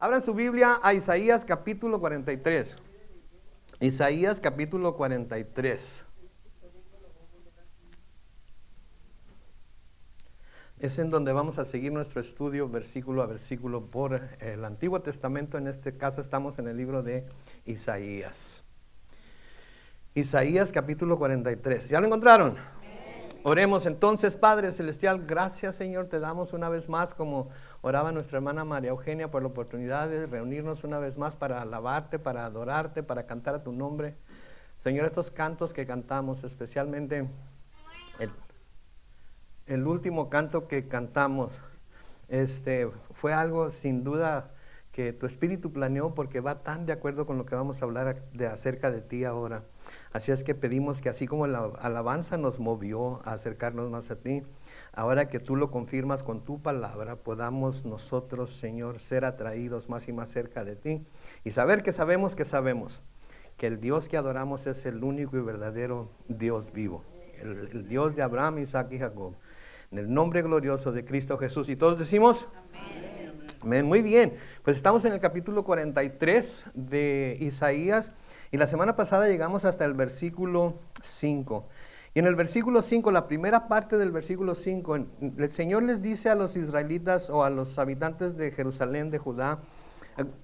Abran su Biblia a Isaías capítulo 43. Isaías capítulo 43. Es en donde vamos a seguir nuestro estudio versículo a versículo por el Antiguo Testamento. En este caso estamos en el libro de Isaías. Isaías capítulo 43. ¿Ya lo encontraron? Oremos entonces. Padre Celestial, gracias Señor, te damos una vez más, como oraba nuestra hermana María Eugenia, por la oportunidad de reunirnos una vez más para alabarte, para adorarte, para cantar a tu nombre. Señor, estos cantos que cantamos, especialmente el último canto que cantamos, fue algo sin duda que tu Espíritu planeó, porque va tan de acuerdo con lo que vamos a hablar acerca de ti ahora. Así es que pedimos que así como la alabanza nos movió a acercarnos más a ti, ahora que tú lo confirmas con tu palabra, podamos nosotros, Señor, ser atraídos más y más cerca de ti y saber que sabemos que el Dios que adoramos es el único y verdadero Dios vivo, el Dios de Abraham, Isaac y Jacob, en el nombre glorioso de Cristo Jesús. Y todos decimos amén. Amén. Muy bien, pues estamos en el capítulo 43 de Isaías. Y la semana pasada llegamos hasta el versículo 5. Y en el versículo 5, la primera parte del versículo 5, el Señor les dice a los israelitas o a los habitantes de Jerusalén, de Judá,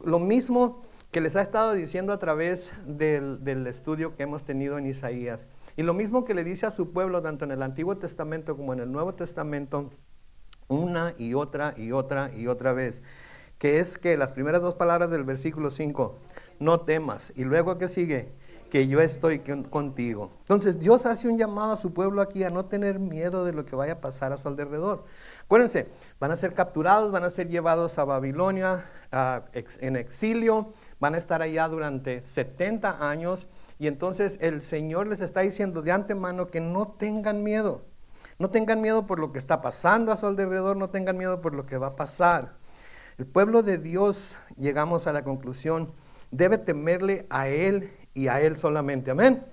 lo mismo que les ha estado diciendo a través del estudio que hemos tenido en Isaías. Y lo mismo que le dice a su pueblo, tanto en el Antiguo Testamento como en el Nuevo Testamento, una y otra y otra y otra vez. Que es que las primeras dos palabras del versículo 5, no temas. Y luego, ¿qué sigue? Que yo estoy contigo. Entonces Dios hace un llamado a su pueblo aquí a no tener miedo de lo que vaya a pasar a su alrededor. Acuérdense, van a ser capturados, van a ser llevados a Babilonia en exilio, van a estar allá durante 70 años. Y entonces el Señor les está diciendo de antemano que no tengan miedo. No tengan miedo por lo que está pasando a su alrededor, no tengan miedo por lo que va a pasar. El pueblo de Dios, llegamos a la conclusión, debe temerle a Él y a Él solamente. Amén.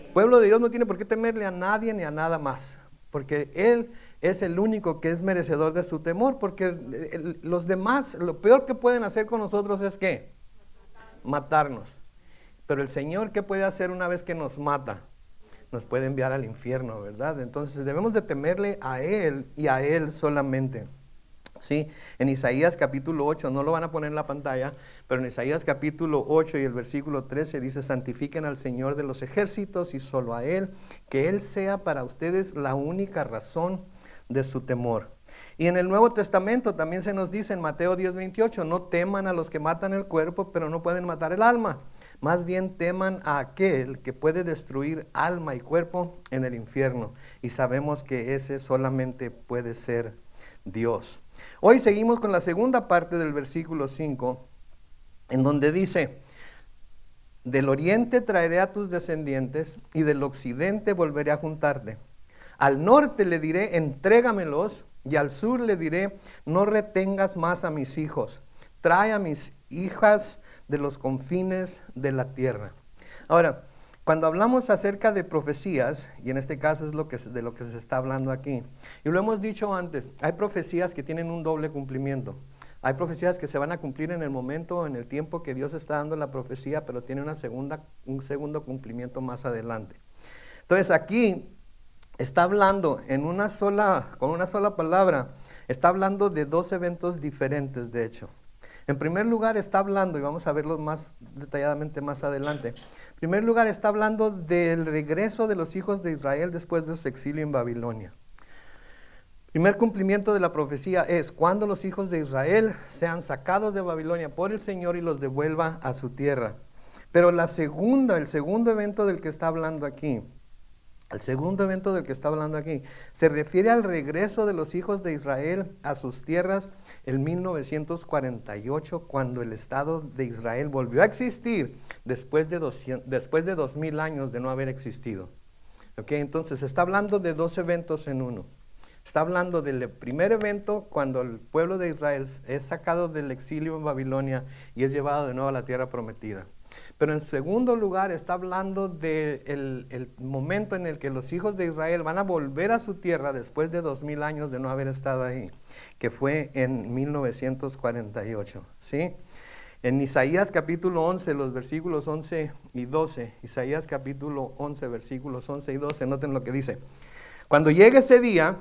El pueblo de Dios no tiene por qué temerle a nadie ni a nada más, porque Él es el único que es merecedor de su temor, porque los demás, lo peor que pueden hacer con nosotros es ¿qué? Matarnos. Pero el Señor, ¿qué puede hacer una vez que nos mata? Nos puede enviar al infierno, ¿verdad? Entonces debemos de temerle a Él y a Él solamente. Sí, en Isaías capítulo 8, no lo van a poner en la pantalla, pero en Isaías capítulo 8 y el versículo 13 dice: santifiquen al Señor de los ejércitos y solo a Él, que Él sea para ustedes la única razón de su temor. Y en el Nuevo Testamento también se nos dice en Mateo 10:28, no teman a los que matan el cuerpo, pero no pueden matar el alma. Más bien teman a aquel que puede destruir alma y cuerpo en el infierno. Y sabemos que ese solamente puede ser Dios. Hoy seguimos con la segunda parte del versículo 5, en donde dice: del oriente traeré a tus descendientes y del occidente volveré a juntarte. Al norte le diré, entrégamelos, y al sur le diré, no retengas más a mis hijos. Trae a mis hijas de los confines de la tierra. Ahora, cuando hablamos acerca de profecías, y en este caso es de lo que se está hablando aquí, y lo hemos dicho antes, hay profecías que tienen un doble cumplimiento. Hay profecías que se van a cumplir en el momento, en el tiempo que Dios está dando la profecía, pero tiene un segundo cumplimiento más adelante. Entonces aquí está hablando con una sola palabra, está hablando de dos eventos diferentes, de hecho. En primer lugar está hablando, y vamos a verlo más detalladamente más adelante, en primer lugar está hablando del regreso de los hijos de Israel después de su exilio en Babilonia. Primer cumplimiento de la profecía es cuando los hijos de Israel sean sacados de Babilonia por el Señor y los devuelva a su tierra. Pero el segundo evento del que está hablando aquí, se refiere al regreso de los hijos de Israel a sus tierras en 1948, cuando el Estado de Israel volvió a existir después de 2000 años de no haber existido. Okay, entonces está hablando de dos eventos en uno. Está hablando del primer evento, cuando el pueblo de Israel es sacado del exilio en Babilonia y es llevado de nuevo a la tierra prometida. Pero en segundo lugar está hablando del el momento en el que los hijos de Israel van a volver a su tierra después de 2000 años de no haber estado ahí, que fue en 1948, ¿sí? En Isaías capítulo 11, los versículos 11 y 12, Isaías capítulo 11, versículos 11 y 12, noten lo que dice. Cuando llegue ese día,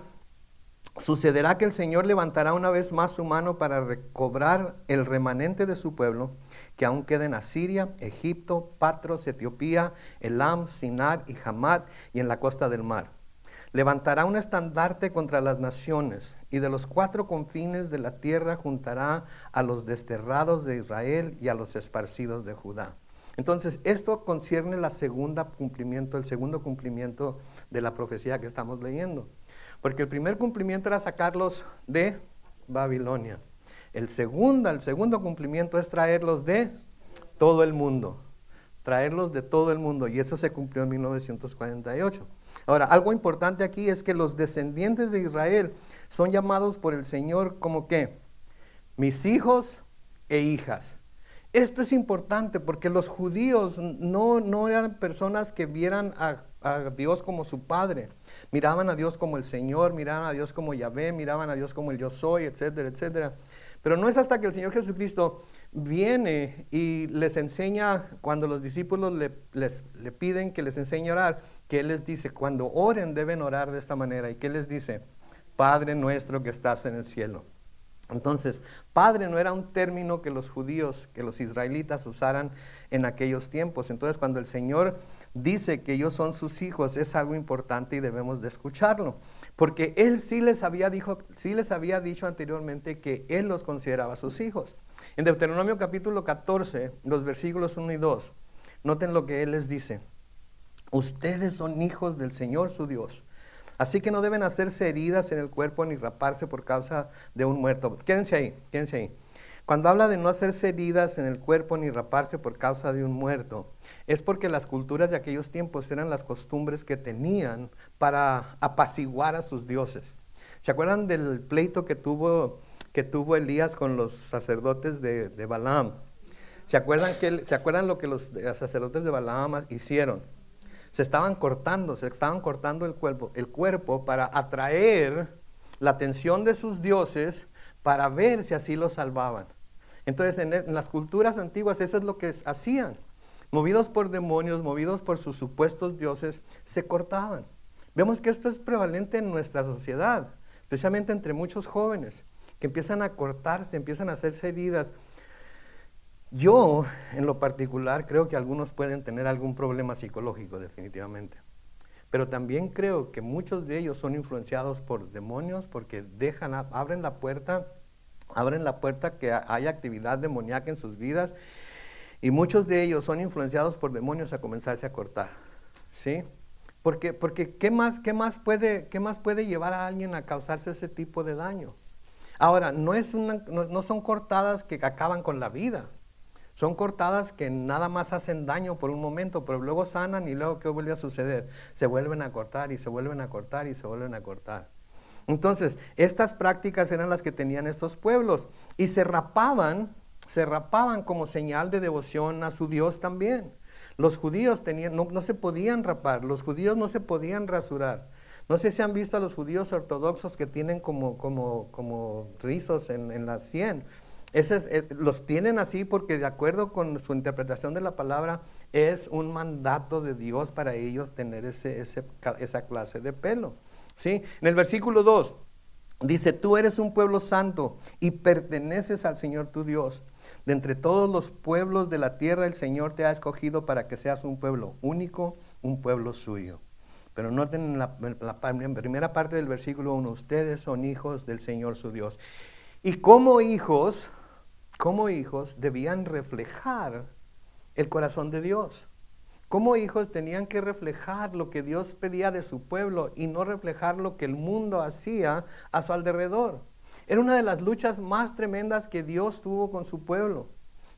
sucederá que el Señor levantará una vez más su mano para recobrar el remanente de su pueblo, que aún queda en Asiria, Egipto, Patros, Etiopía, Elam, Sinar y Hamad, y en la costa del mar. Levantará un estandarte contra las naciones, y de los 4 confines de la tierra juntará a los desterrados de Israel y a los esparcidos de Judá. Entonces, esto concierne el segundo cumplimiento de la profecía que estamos leyendo. Porque el primer cumplimiento era sacarlos de Babilonia. El segundo cumplimiento es traerlos de todo el mundo. Traerlos de todo el mundo. Y eso se cumplió en 1948. Ahora, algo importante aquí es que los descendientes de Israel son llamados por el Señor como ¿qué? Mis hijos e hijas. Esto es importante porque los judíos no eran personas que vieran a Dios como su Padre. Miraban a Dios como el Señor, miraban a Dios como Yahvé, miraban a Dios como el Yo Soy, etcétera, etcétera. Pero no es hasta que el Señor Jesucristo viene y les enseña, cuando los discípulos le piden que les enseñe a orar, que Él les dice, cuando oren deben orar de esta manera. ¿Y qué les dice? Padre nuestro que estás en el cielo. Entonces, padre no era un término que los judíos, que los israelitas usaran en aquellos tiempos. Entonces, cuando el Señor dice que ellos son sus hijos, es algo importante y debemos de escucharlo. Porque Él sí les había dicho anteriormente que Él los consideraba sus hijos. En Deuteronomio capítulo 14, los versículos 1 y 2, noten lo que Él les dice. Ustedes son hijos del Señor su Dios. Así que no deben hacerse heridas en el cuerpo ni raparse por causa de un muerto. Quédense ahí. Cuando habla de no hacerse heridas en el cuerpo ni raparse por causa de un muerto, es porque las culturas de aquellos tiempos eran las costumbres que tenían para apaciguar a sus dioses. ¿Se acuerdan del pleito que tuvo Elías con los sacerdotes de Balaam? ¿Se acuerdan lo que los sacerdotes de Balaam hicieron? Se estaban cortando el cuerpo para atraer la atención de sus dioses para ver si así los salvaban. Entonces en las culturas antiguas eso es lo que hacían. Movidos por demonios, movidos por sus supuestos dioses, se cortaban. Vemos que esto es prevalente en nuestra sociedad, especialmente entre muchos jóvenes, que empiezan a cortarse, empiezan a hacerse heridas. Yo, en lo particular, creo que algunos pueden tener algún problema psicológico, definitivamente. Pero también creo que muchos de ellos son influenciados por demonios porque abren la puerta que haya actividad demoníaca en sus vidas. Y muchos de ellos son influenciados por demonios a comenzarse a cortar, ¿sí? Porque ¿qué más puede llevar a alguien a causarse ese tipo de daño? Ahora, no son cortadas que acaban con la vida. Son cortadas que nada más hacen daño por un momento, pero luego sanan y luego ¿qué vuelve a suceder? Se vuelven a cortar y se vuelven a cortar y se vuelven a cortar. Entonces, estas prácticas eran las que tenían estos pueblos y se rapaban como señal de devoción a su Dios también. Los judíos no se podían rapar, los judíos no se podían rasurar. No sé si han visto a los judíos ortodoxos que tienen como rizos en la sien. Los tienen así porque de acuerdo con su interpretación de la palabra es un mandato de Dios para ellos tener esa clase de pelo, ¿sí? En el versículo 2 dice, tú eres un pueblo santo y perteneces al Señor tu Dios. De entre todos los pueblos de la tierra el Señor te ha escogido para que seas un pueblo único, un pueblo suyo. Pero noten en la primera parte del versículo 1, ustedes son hijos del Señor su Dios. Y como hijos debían reflejar el corazón de Dios. Como hijos tenían que reflejar lo que Dios pedía de su pueblo y no reflejar lo que el mundo hacía a su alrededor. Era una de las luchas más tremendas que Dios tuvo con su pueblo,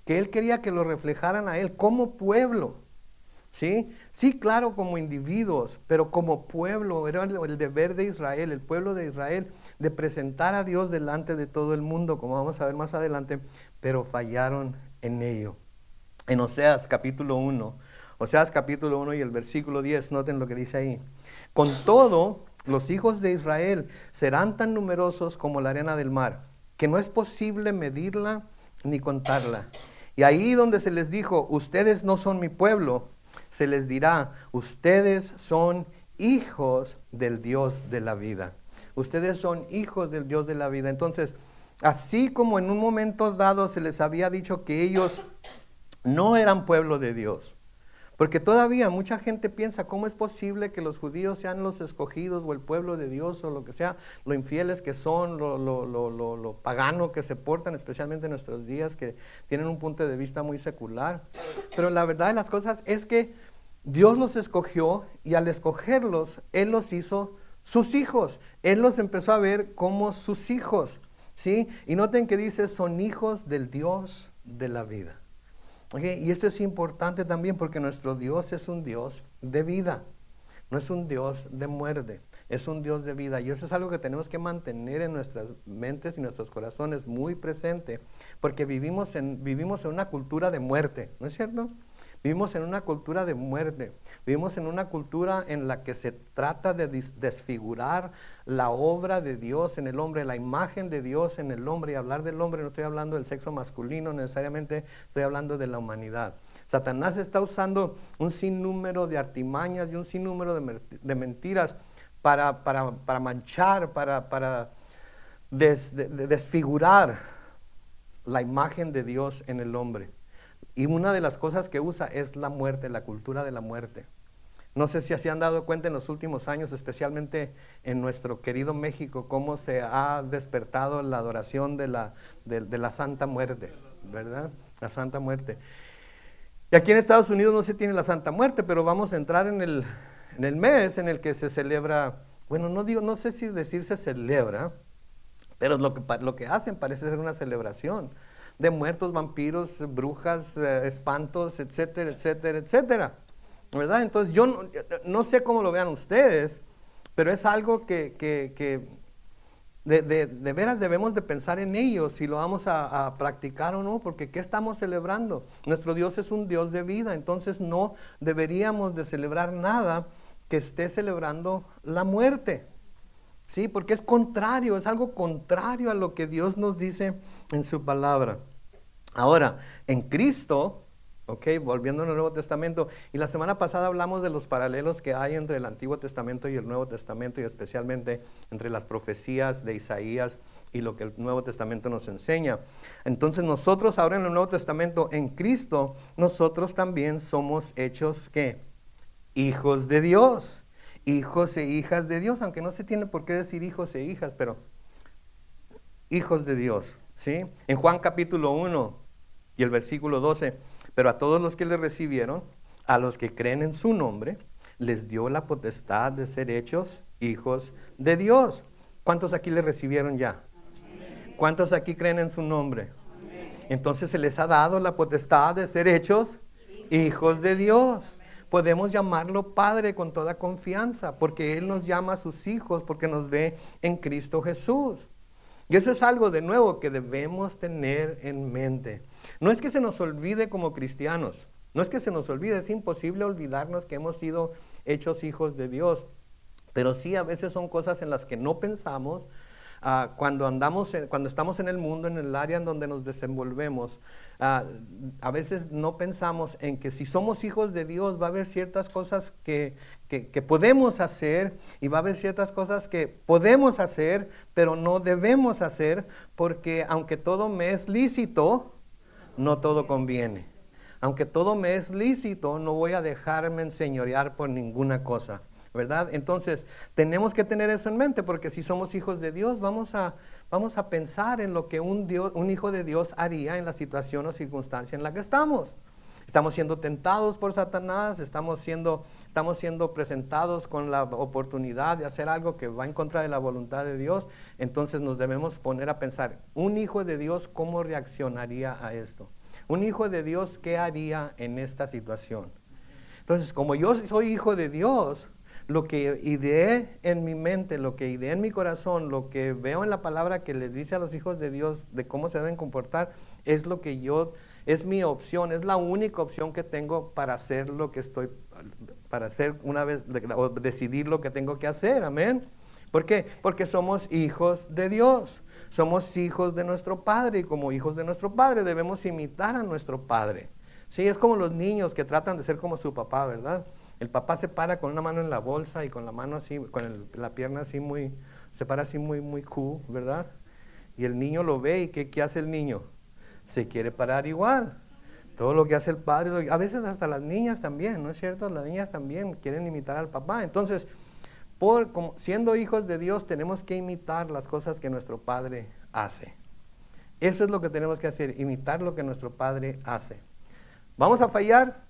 que Él quería que lo reflejaran a Él como pueblo. ¿Sí? Sí, claro, como individuos, pero como pueblo, era el deber de Israel, el pueblo de Israel, de presentar a Dios delante de todo el mundo, como vamos a ver más adelante, pero fallaron en ello. en Oseas capítulo 1. Oseas capítulo 1 y el versículo 10, noten lo que dice ahí. Con todo, los hijos de Israel serán tan numerosos como la arena del mar, que no es posible medirla ni contarla. Y ahí donde se les dijo, ustedes no son mi pueblo, se les dirá, ustedes son hijos del Dios de la vida. Ustedes son hijos del Dios de la vida. Entonces, así como en un momento dado se les había dicho que ellos no eran pueblo de Dios, porque todavía mucha gente piensa, ¿cómo es posible que los judíos sean los escogidos o el pueblo de Dios o lo que sea, lo infieles que son, lo pagano que se portan, especialmente en nuestros días, que tienen un punto de vista muy secular? Pero la verdad de las cosas es que Dios los escogió y al escogerlos, Él los hizo sus hijos. Él los empezó a ver como sus hijos, ¿sí? Y noten que dice, son hijos del Dios de la vida. Okay, y esto es importante también porque nuestro Dios es un Dios de vida, no es un Dios de muerte, es un Dios de vida. Y eso es algo que tenemos que mantener en nuestras mentes y nuestros corazones muy presente, porque vivimos en una cultura de muerte, ¿no es cierto? Vivimos en una cultura de muerte, vivimos en una cultura en la que se trata de desfigurar la obra de Dios en el hombre, la imagen de Dios en el hombre. Y hablar del hombre no estoy hablando del sexo masculino necesariamente, estoy hablando de la humanidad. Satanás está usando un sinnúmero de artimañas y un sinnúmero de mentiras para manchar, para desfigurar la imagen de Dios en el hombre. Y una de las cosas que usa es la muerte, la cultura de la muerte. No sé si se han dado cuenta en los últimos años, especialmente en nuestro querido México, cómo se ha despertado la adoración de la Santa Muerte, ¿verdad? La Santa Muerte. Y aquí en Estados Unidos no se tiene la Santa Muerte, pero vamos a entrar en el mes en el que se celebra, bueno, no sé si decir se celebra, pero lo que hacen parece ser una celebración de muertos, vampiros, brujas, espantos, etcétera, etcétera, etcétera, ¿verdad? Entonces yo no sé cómo lo vean ustedes, pero es algo que de veras debemos de pensar en ello, si lo vamos a practicar o no, porque ¿qué estamos celebrando? Nuestro Dios es un Dios de vida, entonces no deberíamos de celebrar nada que esté celebrando la muerte, ¿sí? Porque es contrario, es algo contrario a lo que Dios nos dice en su palabra. Ahora, en Cristo, volviendo al Nuevo Testamento, y la semana pasada hablamos de los paralelos que hay entre el Antiguo Testamento y el Nuevo Testamento, y especialmente entre las profecías de Isaías y lo que el Nuevo Testamento nos enseña. Entonces nosotros ahora en el Nuevo Testamento, en Cristo, nosotros también somos hechos, ¿qué? Hijos de Dios, hijos e hijas de Dios, aunque no se tiene por qué decir hijos e hijas, pero hijos de Dios, ¿sí? En Juan capítulo 1 y el versículo 12, pero a todos los que le recibieron, a los que creen en su nombre, les dio la potestad de ser hechos hijos de Dios. ¿Cuántos aquí le recibieron ya? ¿Cuántos aquí creen en su nombre? Entonces se les ha dado la potestad de ser hechos hijos de Dios. Podemos llamarlo Padre con toda confianza, porque Él nos llama a sus hijos, porque nos ve en Cristo Jesús. Y eso es algo de nuevo que debemos tener en mente. No es que se nos olvide como cristianos, no es que se nos olvide, es imposible olvidarnos que hemos sido hechos hijos de Dios. Pero sí, a veces son cosas en las que no pensamos cuando estamos en el mundo, en el área en donde nos desenvolvemos. A veces no pensamos en que si somos hijos de Dios va a haber ciertas cosas que podemos hacer, y va a haber ciertas cosas que podemos hacer, pero no debemos hacer, porque aunque todo me es lícito, no todo conviene. Aunque todo me es lícito, no voy a dejarme enseñorear por ninguna cosa, ¿verdad? Entonces, tenemos que tener eso en mente, porque si somos hijos de Dios, vamos a pensar en lo que un hijo de Dios haría en la situación o circunstancia en la que estamos. Estamos siendo tentados por Satanás, estamos siendo presentados con la oportunidad de hacer algo que va en contra de la voluntad de Dios. Entonces nos debemos poner a pensar, un hijo de Dios, ¿cómo reaccionaría a esto? Un hijo de Dios, ¿qué haría en esta situación? Entonces, como yo soy hijo de Dios, lo que ideé en mi mente, lo que ideé en mi corazón, lo que veo en la palabra que les dice a los hijos de Dios de cómo se deben comportar, es lo que yo es mi opción, es la única opción que tengo para hacer lo que estoy, para hacer una vez, o decidir lo que tengo que hacer, amén. ¿Por qué? Porque somos hijos de Dios, somos hijos de nuestro Padre, y como hijos de nuestro Padre debemos imitar a nuestro Padre. Sí, es como los niños que tratan de ser como su papá, ¿verdad? El papá se para con una mano en la bolsa y con la mano así, con la pierna así muy, se para así muy cool, ¿verdad? Y el niño lo ve y ¿qué hace el niño? Se quiere parar igual. Todo lo que hace el padre, a veces hasta las niñas también, ¿no es cierto? Las niñas también quieren imitar al papá. Entonces, como siendo hijos de Dios, tenemos que imitar las cosas que nuestro Padre hace. Eso es lo que tenemos que hacer, imitar lo que nuestro Padre hace. ¿Vamos a fallar?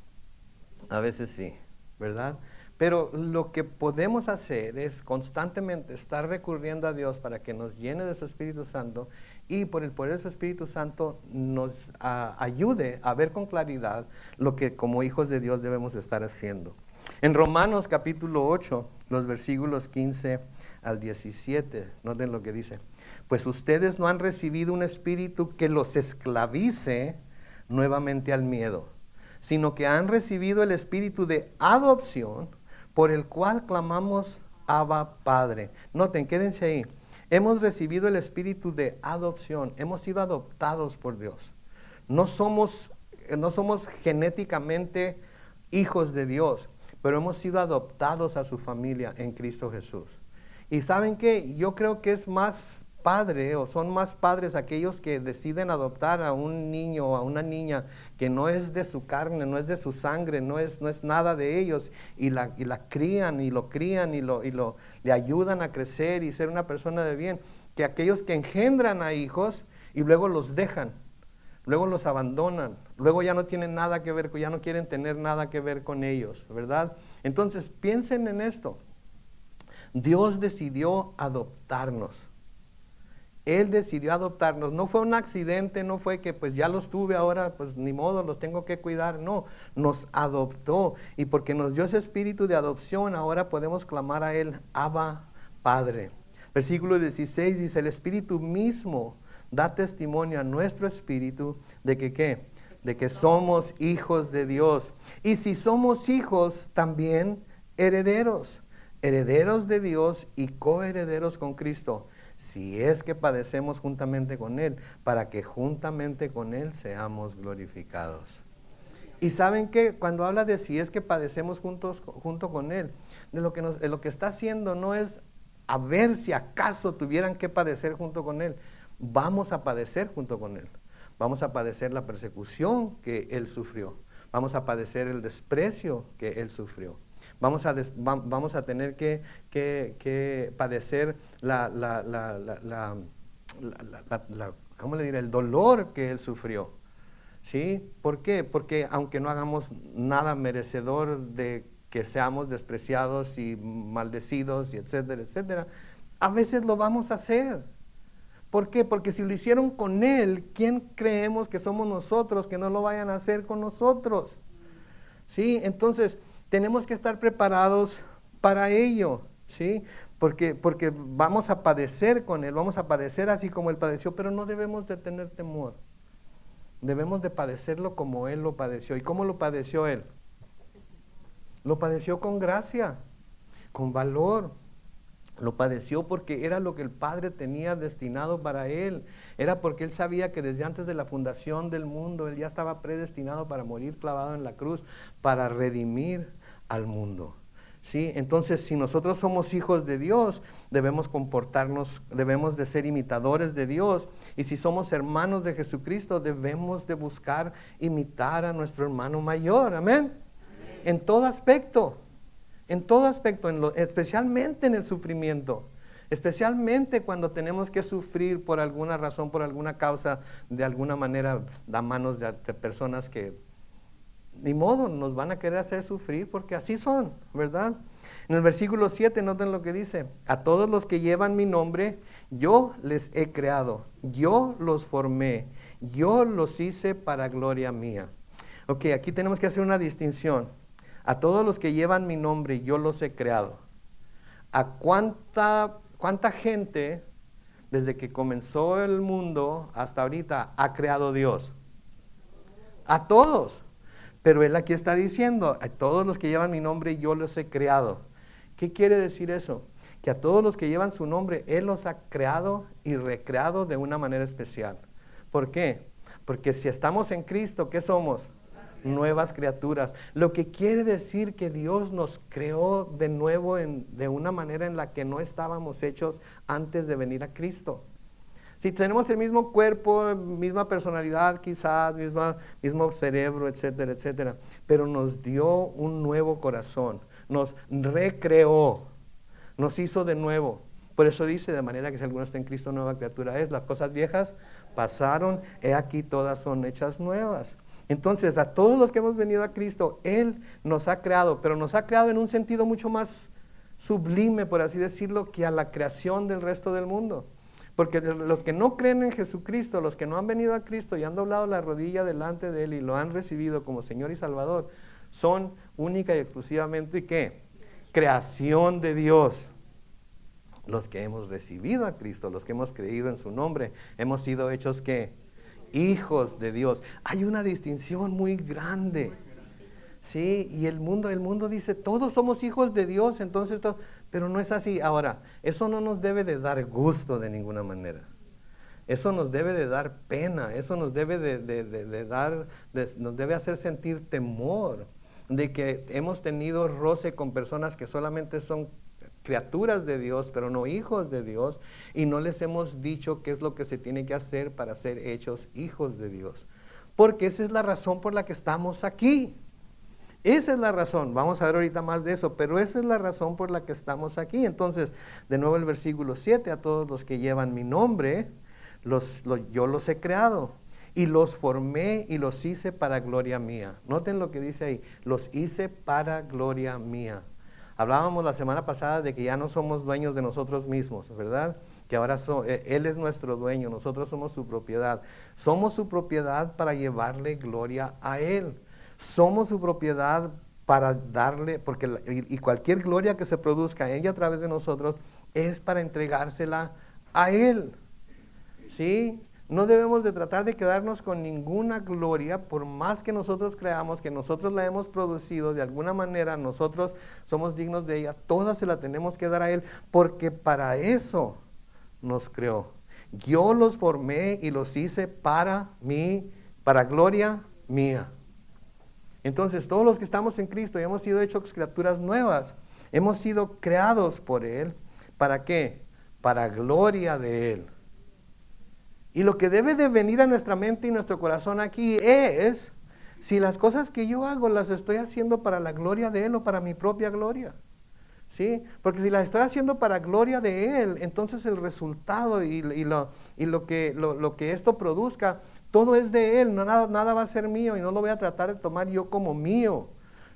A veces sí, ¿verdad? Pero lo que podemos hacer es constantemente estar recurriendo a Dios para que nos llene de su Espíritu Santo y por el poder de su Espíritu Santo nos ayude a ver con claridad lo que como hijos de Dios debemos estar haciendo. En Romanos capítulo 8, los versículos 15 al 17, noten lo que dice. Pues ustedes no han recibido un espíritu que los esclavice nuevamente al miedo, sino que han recibido el espíritu de adopción, por el cual clamamos Abba Padre. Noten, quédense ahí. Hemos recibido el espíritu de adopción, hemos sido adoptados por Dios. No somos genéticamente hijos de Dios, pero hemos sido adoptados a su familia en Cristo Jesús. Y ¿saben qué? Yo creo que es más padre, o son más padres aquellos que deciden adoptar a un niño o a una niña que no es de su carne, no es de su sangre, no es nada de ellos, y la crían y lo crían y le ayudan a crecer y ser una persona de bien, que aquellos que engendran a hijos y luego los dejan, luego los abandonan, luego ya no tienen nada que ver, ya no quieren tener nada que ver con ellos, ¿verdad? Entonces piensen en esto. Dios decidió adoptarnos. Él decidió adoptarnos, no fue un accidente, no fue que pues ya los tuve, ahora pues ni modo, los tengo que cuidar, no, nos adoptó y porque nos dio ese espíritu de adopción, ahora podemos clamar a Él, Abba, Padre. Versículo 16 dice, el Espíritu mismo da testimonio a nuestro espíritu de que ¿qué? De que somos hijos de Dios. Y si somos hijos, también herederos, herederos de Dios y coherederos con Cristo, si es que padecemos juntamente con Él, para que juntamente con Él seamos glorificados. Y ¿saben qué? Cuando habla de si es que padecemos junto con Él, de lo que está haciendo no es a ver si acaso tuvieran que padecer junto con Él. Vamos a padecer junto con Él. Vamos a padecer la persecución que Él sufrió. Vamos a padecer el desprecio que Él sufrió. Vamos a tener que padecer ¿cómo le diré? El dolor que Él sufrió. ¿Sí? ¿Por qué? Porque aunque no hagamos nada merecedor de que seamos despreciados y maldecidos y etcétera, etcétera, a veces lo vamos a hacer. ¿Por qué? Porque si lo hicieron con Él, ¿quién creemos que somos nosotros que no lo vayan a hacer con nosotros? ¿Sí? Entonces tenemos que estar preparados para ello, ¿sí? Porque vamos a padecer con Él, vamos a padecer así como Él padeció, pero no debemos de tener temor. Debemos de padecerlo como Él lo padeció. ¿Y cómo lo padeció Él? Lo padeció con gracia, con valor. Lo padeció porque era lo que el Padre tenía destinado para Él. Era porque Él sabía que desde antes de la fundación del mundo, Él ya estaba predestinado para morir clavado en la cruz, para redimir al mundo. ¿Sí? Entonces, si nosotros somos hijos de Dios, debemos comportarnos, debemos de ser imitadores de Dios. Y si somos hermanos de Jesucristo, debemos de buscar imitar a nuestro hermano mayor. Amén. En todo aspecto. En todo aspecto, especialmente en el sufrimiento, especialmente cuando tenemos que sufrir por alguna razón, por alguna causa, de alguna manera, a manos de personas que, ni modo, nos van a querer hacer sufrir porque así son, ¿verdad? En el versículo 7, noten lo que dice, a todos los que llevan mi nombre, yo les he creado, yo los formé, yo los hice para gloria mía. Ok, aquí tenemos que hacer una distinción. A todos los que llevan mi nombre, yo los he creado. ¿A cuánta gente, desde que comenzó el mundo hasta ahorita, ha creado Dios? A todos. Pero Él aquí está diciendo, a todos los que llevan mi nombre yo los he creado. ¿Qué quiere decir eso? Que a todos los que llevan su nombre, Él los ha creado y recreado de una manera especial. ¿Por qué? Porque si estamos en Cristo, ¿qué somos? Nuevas criaturas. Lo que quiere decir que Dios nos creó de nuevo de una manera en la que no estábamos hechos antes de venir a Cristo. Si tenemos el mismo cuerpo, misma personalidad quizás, mismo cerebro, etcétera, etcétera, pero nos dio un nuevo corazón, nos recreó, nos hizo de nuevo. Por eso dice, de manera que si alguno está en Cristo, nueva criatura es. Las cosas viejas pasaron, he aquí todas son hechas nuevas. Entonces, a todos los que hemos venido a Cristo, Él nos ha creado, pero nos ha creado en un sentido mucho más sublime, por así decirlo, que a la creación del resto del mundo. Porque los que no creen en Jesucristo, los que no han venido a Cristo y han doblado la rodilla delante de Él y lo han recibido como Señor y Salvador, son única y exclusivamente, ¿qué? Creación de Dios. Los que hemos recibido a Cristo, los que hemos creído en su nombre, hemos sido hechos, ¿qué? Hijos de Dios. Hay una distinción muy grande. Sí, y el mundo dice, todos somos hijos de Dios, entonces, pero no es así. Ahora, eso no nos debe de dar gusto de ninguna manera. Eso nos debe de dar pena, eso nos debe nos debe hacer sentir temor de que hemos tenido roce con personas que solamente son criaturas de Dios, pero no hijos de Dios, y no les hemos dicho qué es lo que se tiene que hacer para ser hechos hijos de Dios. Porque esa es la razón por la que estamos aquí. Esa es la razón, vamos a ver ahorita más de eso, pero esa es la razón por la que estamos aquí. Entonces, de nuevo el versículo 7, a todos los que llevan mi nombre, yo los he creado y los formé y los hice para gloria mía. Noten lo que dice ahí, los hice para gloria mía. Hablábamos la semana pasada de que ya no somos dueños de nosotros mismos, ¿verdad? Que ahora Él es nuestro dueño, nosotros somos su propiedad. Somos su propiedad para llevarle gloria a Él. Somos su propiedad para darle, y cualquier gloria que se produzca en ella a través de nosotros es para entregársela a Él. ¿Sí? No debemos de tratar de quedarnos con ninguna gloria, por más que nosotros creamos que nosotros la hemos producido, de alguna manera nosotros somos dignos de ella, toda se la tenemos que dar a Él, porque para eso nos creó. Yo los formé y los hice para mí, para gloria mía. Entonces, todos los que estamos en Cristo y hemos sido hechos criaturas nuevas, hemos sido creados por Él. ¿Para qué? Para gloria de Él. Y lo que debe de venir a nuestra mente y nuestro corazón aquí es, si las cosas que yo hago las estoy haciendo para la gloria de Él o para mi propia gloria. ¿Sí? Porque si las estoy haciendo para gloria de Él, entonces el resultado y lo que esto produzca, todo es de Él, nada va a ser mío y no lo voy a tratar de tomar yo como mío.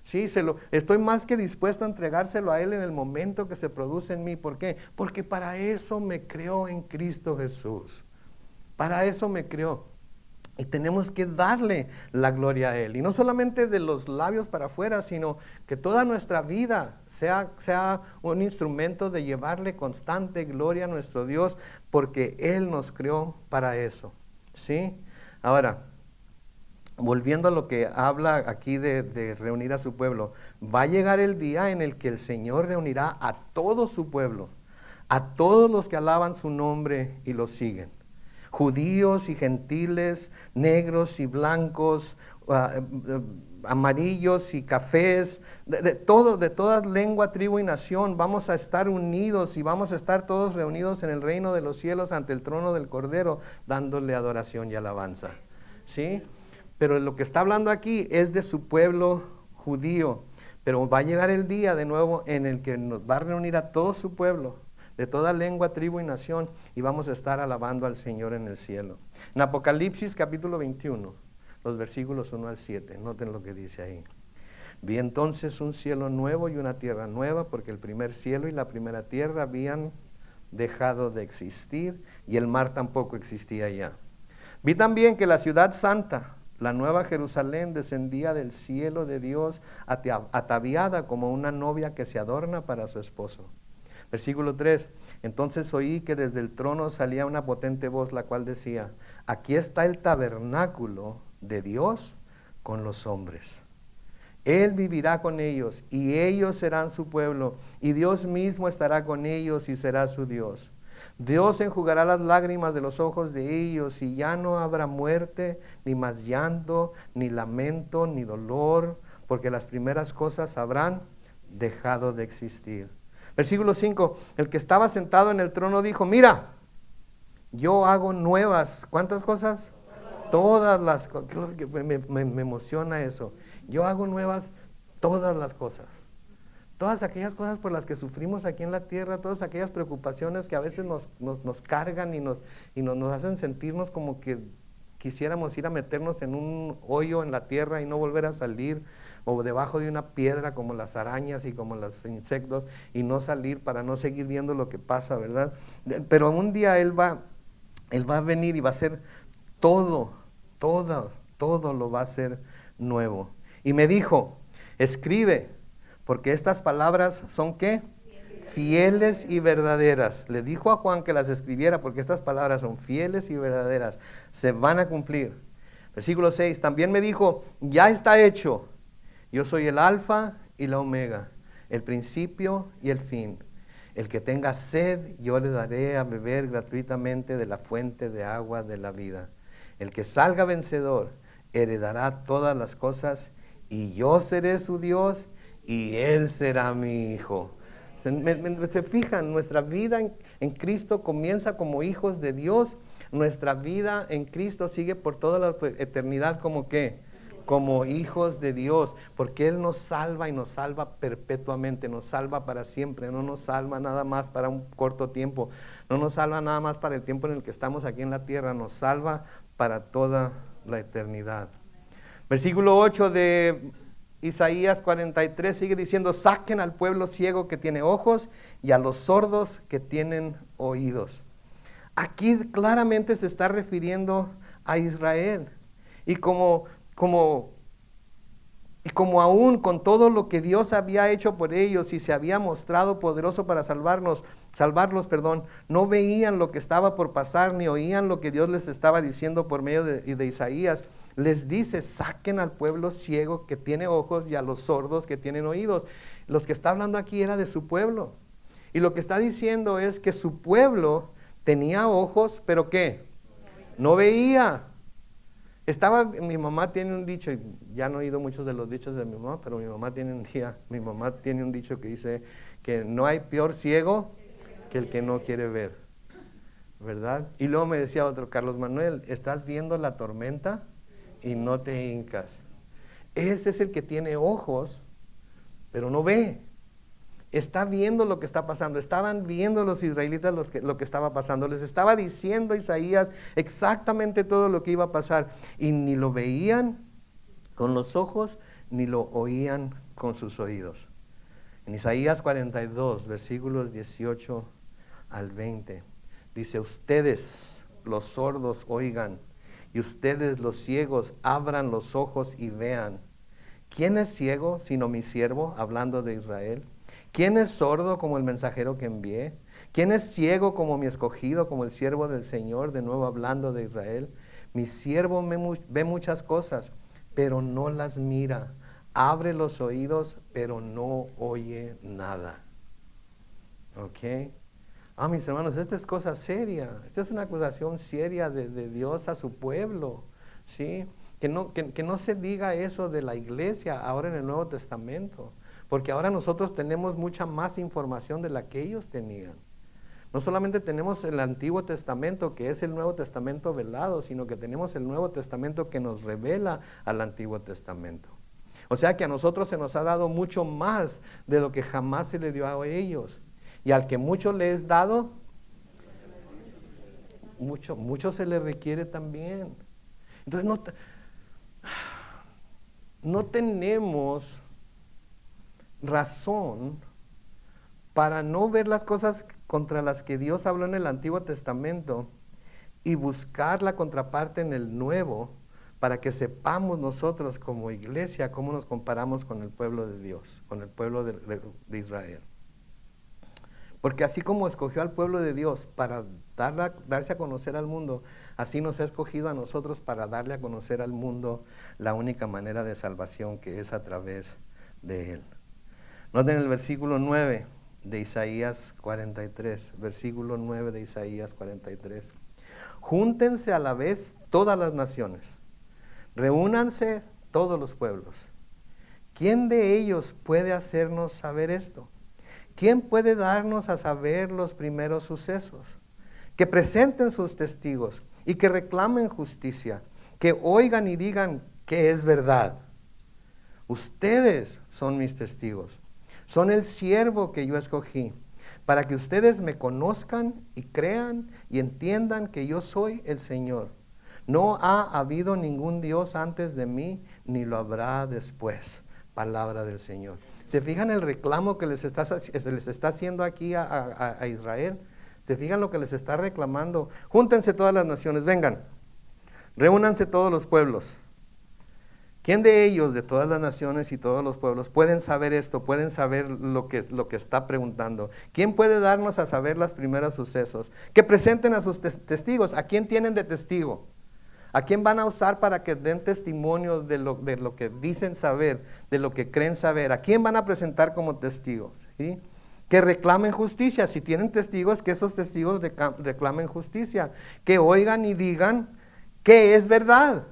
Sí, estoy más que dispuesto a entregárselo a Él en el momento que se produce en mí. ¿Por qué? Porque para eso me creó en Cristo Jesús. Para eso me creó. Y tenemos que darle la gloria a Él. Y no solamente de los labios para afuera, sino que toda nuestra vida sea un instrumento de llevarle constante gloria a nuestro Dios, porque Él nos creó para eso. ¿Sí? Ahora, volviendo a lo que habla aquí de reunir a su pueblo, va a llegar el día en el que el Señor reunirá a todo su pueblo, a todos los que alaban su nombre y lo siguen. Judíos y gentiles, negros y blancos, amarillos y cafés, de toda lengua, tribu y nación, vamos a estar unidos y vamos a estar todos reunidos en el reino de los cielos ante el trono del Cordero, dándole adoración y alabanza. ¿Sí? Pero lo que está hablando aquí es de su pueblo judío, pero va a llegar el día de nuevo en el que nos va a reunir a todo su pueblo, de toda lengua, tribu y nación, y vamos a estar alabando al Señor en el cielo. En Apocalipsis capítulo 21, los versículos 1 al 7, noten lo que dice ahí. Vi entonces un cielo nuevo y una tierra nueva, porque el primer cielo y la primera tierra habían dejado de existir, y el mar tampoco existía ya. Vi también que la ciudad santa, la nueva Jerusalén, descendía del cielo de Dios, ataviada como una novia que se adorna para su esposo. Versículo 3, entonces oí que desde el trono salía una potente voz, la cual decía, aquí está el tabernáculo de Dios con los hombres. Él vivirá con ellos y ellos serán su pueblo y Dios mismo estará con ellos y será su Dios. Dios enjugará las lágrimas de los ojos de ellos y ya no habrá muerte, ni más llanto, ni lamento, ni dolor, porque las primeras cosas habrán dejado de existir. Versículo 5, el que estaba sentado en el trono dijo, mira, yo hago nuevas, ¿cuántas cosas? Todas las cosas, me emociona eso. Yo hago nuevas todas las cosas. Todas aquellas cosas por las que sufrimos aquí en la tierra, todas aquellas preocupaciones que a veces nos cargan y nos hacen sentirnos como que quisiéramos ir a meternos en un hoyo en la tierra y no volver a salir, o debajo de una piedra como las arañas y como los insectos, y no salir para no seguir viendo lo que pasa, ¿verdad? Pero un día Él va a venir y va a hacer todo lo va a hacer nuevo. Y me dijo, escribe, porque estas palabras son ¿qué? Fieles y verdaderas. Le dijo a Juan que las escribiera porque estas palabras son fieles y verdaderas. Se van a cumplir. Versículo 6, también me dijo, ya está hecho. Yo soy el alfa y la omega, el principio y el fin. El que tenga sed, yo le daré a beber gratuitamente de la fuente de agua de la vida. El que salga vencedor, heredará todas las cosas y yo seré su Dios y él será mi hijo. Se fijan, nuestra vida en Cristo comienza como hijos de Dios. Nuestra vida en Cristo sigue por toda la eternidad como ¿qué? Como hijos de Dios, porque Él nos salva y nos salva perpetuamente, nos salva para siempre, no nos salva nada más para un corto tiempo, no nos salva nada más para el tiempo en el que estamos aquí en la tierra, nos salva para toda la eternidad. Versículo 8 de Isaías 43 sigue diciendo, saquen al pueblo ciego que tiene ojos y a los sordos que tienen oídos. Aquí claramente se está refiriendo a Israel. Y como aún con todo lo que Dios había hecho por ellos y se había mostrado poderoso para salvarlos, no veían lo que estaba por pasar ni oían lo que Dios les estaba diciendo por medio de Isaías. Les dice, saquen al pueblo ciego que tiene ojos y a los sordos que tienen oídos. Los que está hablando aquí era de su pueblo. Y lo que está diciendo es que su pueblo tenía ojos, pero ¿qué? No veía. Mi mamá tiene un dicho, y ya no he oído muchos de los dichos de mi mamá, pero mi mamá tiene un dicho que dice que no hay peor ciego que el que no quiere ver, ¿verdad? Y luego me decía otro, Carlos Manuel, estás viendo la tormenta y no te hincas. Ese es el que tiene ojos, pero no ve. Está viendo lo que está pasando. Estaban viendo los israelitas lo que estaba pasando. Les estaba diciendo Isaías exactamente todo lo que iba a pasar. Y ni lo veían con los ojos, ni lo oían con sus oídos. En Isaías 42, versículos 18 al 20, dice, ustedes los sordos oigan, y ustedes los ciegos abran los ojos y vean. ¿Quién es ciego sino mi siervo? Hablando de Israel. ¿Quién es sordo como el mensajero que envié? ¿Quién es ciego como mi escogido, como el siervo del Señor? De nuevo hablando de Israel. Mi siervo ve muchas cosas, pero no las mira. Abre los oídos, pero no oye nada. ¿Ok? Mis hermanos, esta es cosa seria. Esta es una acusación seria de Dios a su pueblo. ¿Sí? Que no se diga eso de la iglesia ahora en el Nuevo Testamento. Porque ahora nosotros tenemos mucha más información de la que ellos tenían. No solamente tenemos el Antiguo Testamento, que es el Nuevo Testamento velado, sino que tenemos el Nuevo Testamento que nos revela al Antiguo Testamento. O sea que a nosotros se nos ha dado mucho más de lo que jamás se le dio a ellos. Y al que mucho le es dado, mucho se le requiere también. Entonces no tenemos razón para no ver las cosas contra las que Dios habló en el Antiguo Testamento y buscar la contraparte en el Nuevo, para que sepamos nosotros como iglesia cómo nos comparamos con el pueblo de Dios, con el pueblo de Israel. Porque así como escogió al pueblo de Dios para darse a conocer al mundo, Así nos ha escogido a nosotros para darle a conocer al mundo la única manera de salvación, que es a través de Él. Noten el versículo 9 de Isaías 43, versículo 9 de Isaías 43. Júntense a la vez todas las naciones, reúnanse todos los pueblos. ¿Quién de ellos puede hacernos saber esto? ¿Quién puede darnos a saber los primeros sucesos? Que presenten sus testigos y que reclamen justicia, que oigan y digan que es verdad. Ustedes son mis testigos, son el siervo que yo escogí, para que ustedes me conozcan y crean y entiendan que yo soy el Señor. No ha habido ningún Dios antes de mí, ni lo habrá después. Palabra del Señor. ¿Se fijan el reclamo que se les está haciendo aquí a Israel? ¿Se fijan lo que les está reclamando? Júntense todas las naciones, vengan, reúnanse todos los pueblos. ¿Quién de ellos, de todas las naciones y todos los pueblos, pueden saber esto? Pueden saber lo que está preguntando. ¿Quién puede darnos a saber los primeros sucesos? Que presenten a sus testigos. ¿A quién tienen de testigo? ¿A quién van a usar para que den testimonio de lo que dicen saber, de lo que creen saber? ¿A quién van a presentar como testigos? ¿Sí? Que reclamen justicia. Si tienen testigos, que esos testigos reclamen justicia. Que oigan y digan que es verdad.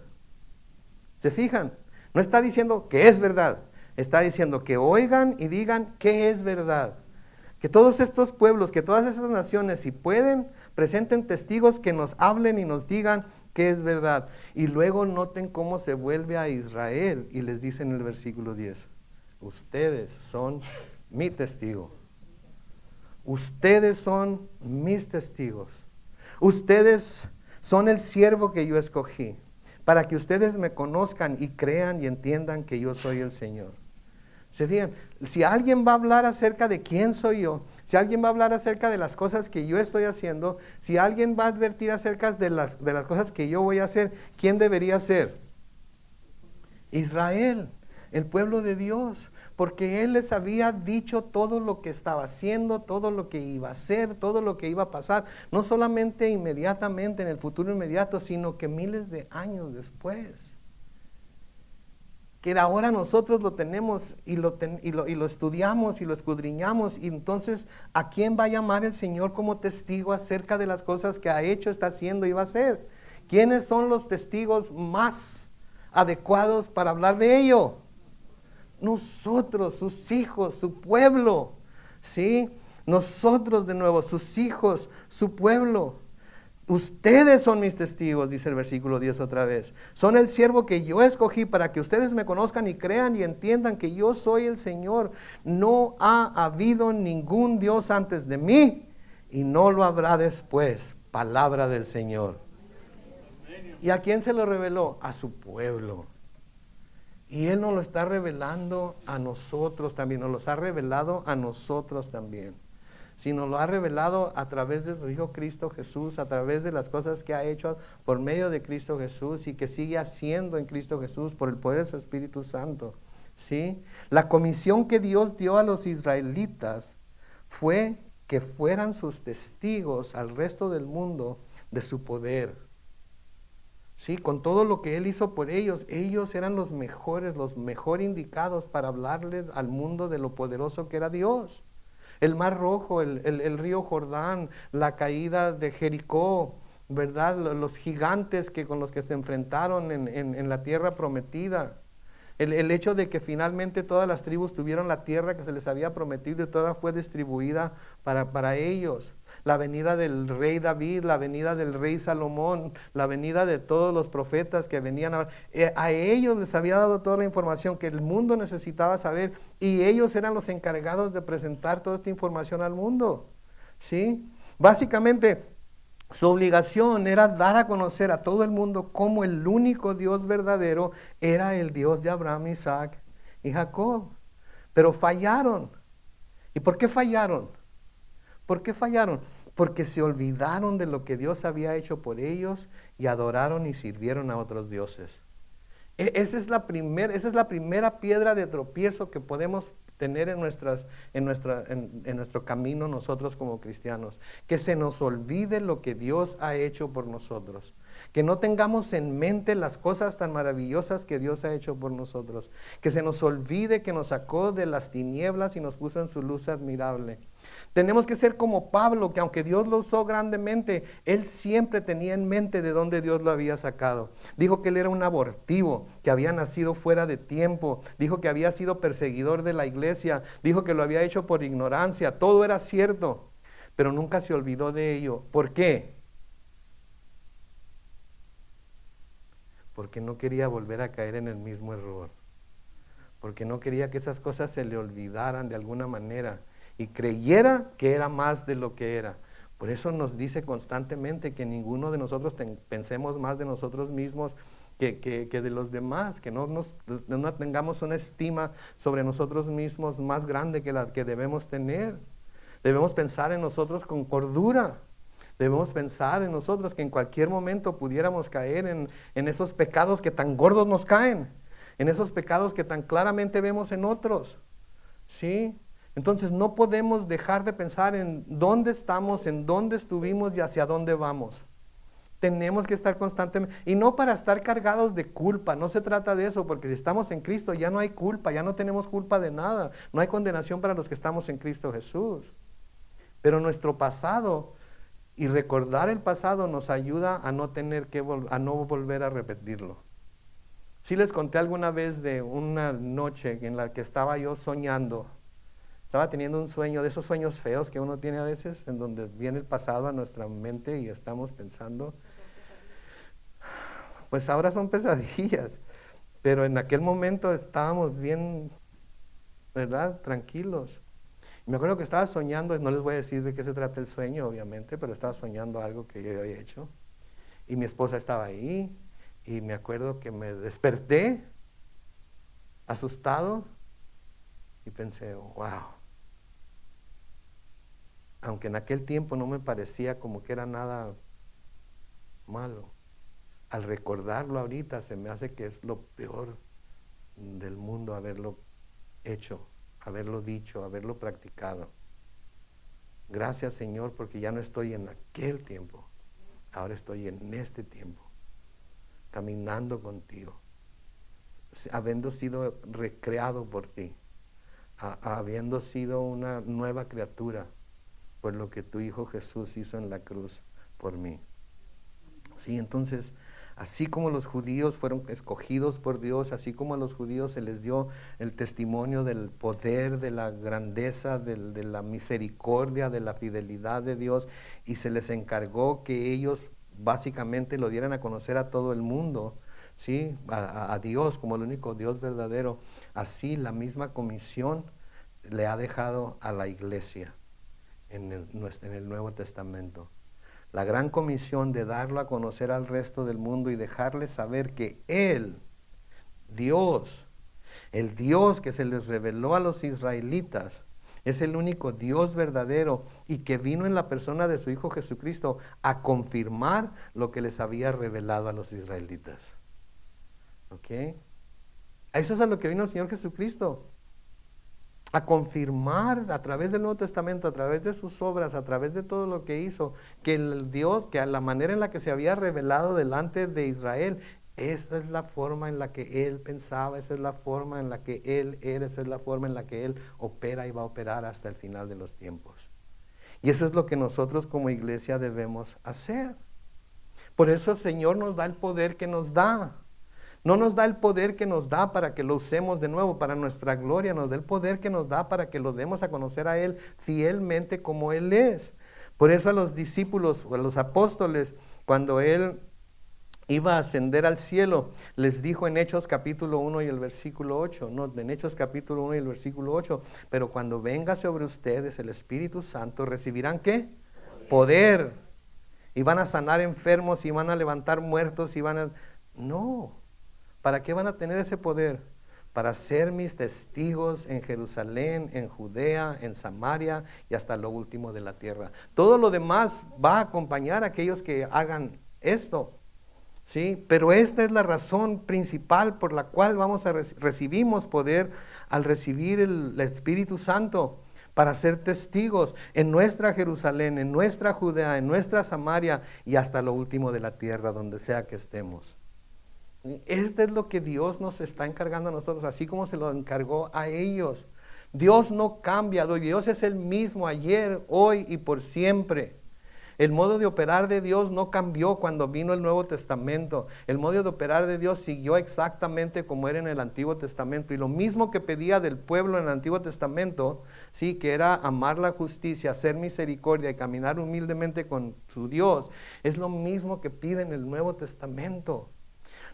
¿Se fijan? No está diciendo que es verdad. Está diciendo que oigan y digan que es verdad. Que todos estos pueblos, que todas esas naciones, si pueden, presenten testigos que nos hablen y nos digan que es verdad. Y luego noten cómo se vuelve a Israel y les dice en el versículo 10, ustedes son mi testigo. Ustedes son mis testigos. Ustedes son el siervo que yo escogí, para que ustedes me conozcan y crean y entiendan que yo soy el Señor. ¿Se fijan? Si alguien va a hablar acerca de quién soy yo, si alguien va a hablar acerca de las cosas que yo estoy haciendo, si alguien va a advertir acerca de las cosas que yo voy a hacer, ¿quién debería ser? Israel, el pueblo de Dios, porque Él les había dicho todo lo que estaba haciendo, todo lo que iba a hacer, todo lo que iba a pasar, no solamente inmediatamente en el futuro inmediato, sino que miles de años después. Que ahora nosotros lo tenemos y lo estudiamos y lo escudriñamos, y entonces ¿a quién va a llamar el Señor como testigo acerca de las cosas que ha hecho, está haciendo y va a hacer? ¿Quiénes son los testigos más adecuados para hablar de ello? Nosotros, sus hijos, su pueblo, ¿sí? Nosotros de nuevo, sus hijos, su pueblo. Ustedes son mis testigos, dice el versículo 10 otra vez. Son el siervo que yo escogí para que ustedes me conozcan y crean y entiendan que yo soy el Señor. No ha habido ningún Dios antes de mí y no lo habrá después. Palabra del Señor. ¿Y a quién se lo reveló? A su pueblo. Y Él nos lo está revelando a nosotros también, nos los ha revelado a nosotros también. Si nos lo ha revelado a través de su Hijo Cristo Jesús, a través de las cosas que ha hecho por medio de Cristo Jesús y que sigue haciendo en Cristo Jesús por el poder de su Espíritu Santo. ¿Sí? La comisión que Dios dio a los israelitas fue que fueran sus testigos al resto del mundo de su poder. Sí, con todo lo que Él hizo por ellos eran los mejores, los mejor indicados para hablarles al mundo de lo poderoso que era Dios. El Mar Rojo, el río Jordán, la caída de Jericó, ¿verdad? Los gigantes con los que se enfrentaron en la tierra prometida. El hecho de que finalmente todas las tribus tuvieron la tierra que se les había prometido y toda fue distribuida para ellos. La venida del rey David, la venida del rey Salomón, la venida de todos los profetas que venían a ellos les había dado toda la información que el mundo necesitaba saber y ellos eran los encargados de presentar toda esta información al mundo. ¿Sí? Básicamente, su obligación era dar a conocer a todo el mundo cómo el único Dios verdadero era el Dios de Abraham, Isaac y Jacob. Pero fallaron. ¿Y por qué fallaron? ¿Por qué fallaron? Porque se olvidaron de lo que Dios había hecho por ellos y adoraron y sirvieron a otros dioses. Esa es la primera piedra de tropiezo que podemos tener en nuestro camino nosotros como cristianos. Que se nos olvide lo que Dios ha hecho por nosotros. que no tengamos en mente las cosas tan maravillosas que Dios ha hecho por nosotros, que se nos olvide que nos sacó de las tinieblas y nos puso en su luz admirable. Tenemos que ser como Pablo, que aunque Dios lo usó grandemente, él siempre tenía en mente de dónde Dios lo había sacado. Dijo que él era un abortivo, que había nacido fuera de tiempo. Dijo que había sido perseguidor de la iglesia. Dijo que lo había hecho por ignorancia. Todo era cierto, pero nunca se olvidó de ello. ¿Por qué? Porque no quería volver a caer en el mismo error. Porque no quería que esas cosas se le olvidaran de alguna manera y creyera que era más de lo que era. Por eso nos dice constantemente que ninguno de nosotros pensemos más de nosotros mismos que de los demás, que no tengamos una estima sobre nosotros mismos más grande que la que debemos tener. Debemos pensar en nosotros con cordura. Debemos pensar en nosotros que en cualquier momento pudiéramos caer en esos pecados que tan gordos nos caen, en esos pecados que tan claramente vemos en otros. ¿Sí? Entonces no podemos dejar de pensar en dónde estamos, en dónde estuvimos y hacia dónde vamos. Tenemos que estar constantemente, y no para estar cargados de culpa, no se trata de eso, porque si estamos en Cristo ya no hay culpa, ya no tenemos culpa de nada, no hay condenación para los que estamos en Cristo Jesús. Pero nuestro pasado y recordar el pasado nos ayuda a no tener que a no volver a repetirlo. Sí les conté alguna vez de una noche en la que estaba yo soñando. Estaba teniendo un sueño, de esos sueños feos que uno tiene a veces, en donde viene el pasado a nuestra mente y estamos pensando. Pues ahora son pesadillas, pero en aquel momento estábamos bien, ¿verdad? Tranquilos. Y me acuerdo que estaba soñando, no les voy a decir de qué se trata el sueño, obviamente, pero estaba soñando algo que yo había hecho. Y mi esposa estaba ahí, y me acuerdo que me desperté, asustado, y pensé, wow. Aunque en aquel tiempo no me parecía como que era nada malo, al recordarlo ahorita se me hace que es lo peor del mundo haberlo hecho, haberlo dicho, haberlo practicado. Gracias, Señor, porque ya no estoy en aquel tiempo, ahora estoy en este tiempo, caminando contigo, habiendo sido recreado por ti, habiendo sido una nueva criatura por lo que tu Hijo Jesús hizo en la cruz por mí. Sí, entonces, así como los judíos fueron escogidos por Dios, así como a los judíos se les dio el testimonio del poder, de la grandeza, de la misericordia, de la fidelidad de Dios, y se les encargó que ellos básicamente lo dieran a conocer a todo el mundo, ¿sí? A Dios como el único Dios verdadero. Así la misma comisión le ha dejado a la iglesia en el Nuevo Testamento. La gran comisión de darlo a conocer al resto del mundo y dejarles saber que Él, Dios, el Dios que se les reveló a los israelitas, es el único Dios verdadero y que vino en la persona de su Hijo Jesucristo a confirmar lo que les había revelado a los israelitas. ¿Ok? Eso es a lo que vino el Señor Jesucristo. A confirmar a través del Nuevo Testamento, a través de sus obras, a través de todo lo que hizo, que el Dios, que a la manera en la que se había revelado delante de Israel, esa es la forma en la que Él pensaba, esa es la forma en la que Él era, esa es la forma en la que Él opera y va a operar hasta el final de los tiempos. Y eso es lo que nosotros como iglesia debemos hacer. Por eso el Señor nos da el poder que nos da. No nos da el poder que nos da para que lo usemos de nuevo para nuestra gloria, nos da el poder que nos da para que lo demos a conocer a Él fielmente como Él es. Por eso a los discípulos o a los apóstoles, cuando Él iba a ascender al cielo, les dijo en Hechos capítulo 1 y el versículo 8, no, en Hechos capítulo 1 y el versículo 8, pero cuando venga sobre ustedes el Espíritu Santo, ¿recibirán qué? Poder. Y van a sanar enfermos y van a levantar muertos y van a... No. ¿Para qué van a tener ese poder? Para ser mis testigos en Jerusalén, en Judea, en Samaria y hasta lo último de la tierra. Todo lo demás va a acompañar a aquellos que hagan esto, ¿sí? Pero esta es la razón principal por la cual recibimos poder al recibir el Espíritu Santo, para ser testigos en nuestra Jerusalén, en nuestra Judea, en nuestra Samaria y hasta lo último de la tierra, donde sea que estemos. Esto es lo que Dios nos está encargando a nosotros, así como se lo encargó a ellos. Dios no cambia, Dios es el mismo ayer, hoy y por siempre. El modo de operar de Dios no cambió cuando vino el Nuevo Testamento. El modo de operar de Dios siguió exactamente como era en el Antiguo Testamento. Y lo mismo que pedía del pueblo en el Antiguo Testamento, sí, que era amar la justicia, hacer misericordia y caminar humildemente con su Dios, es lo mismo que pide en el Nuevo Testamento.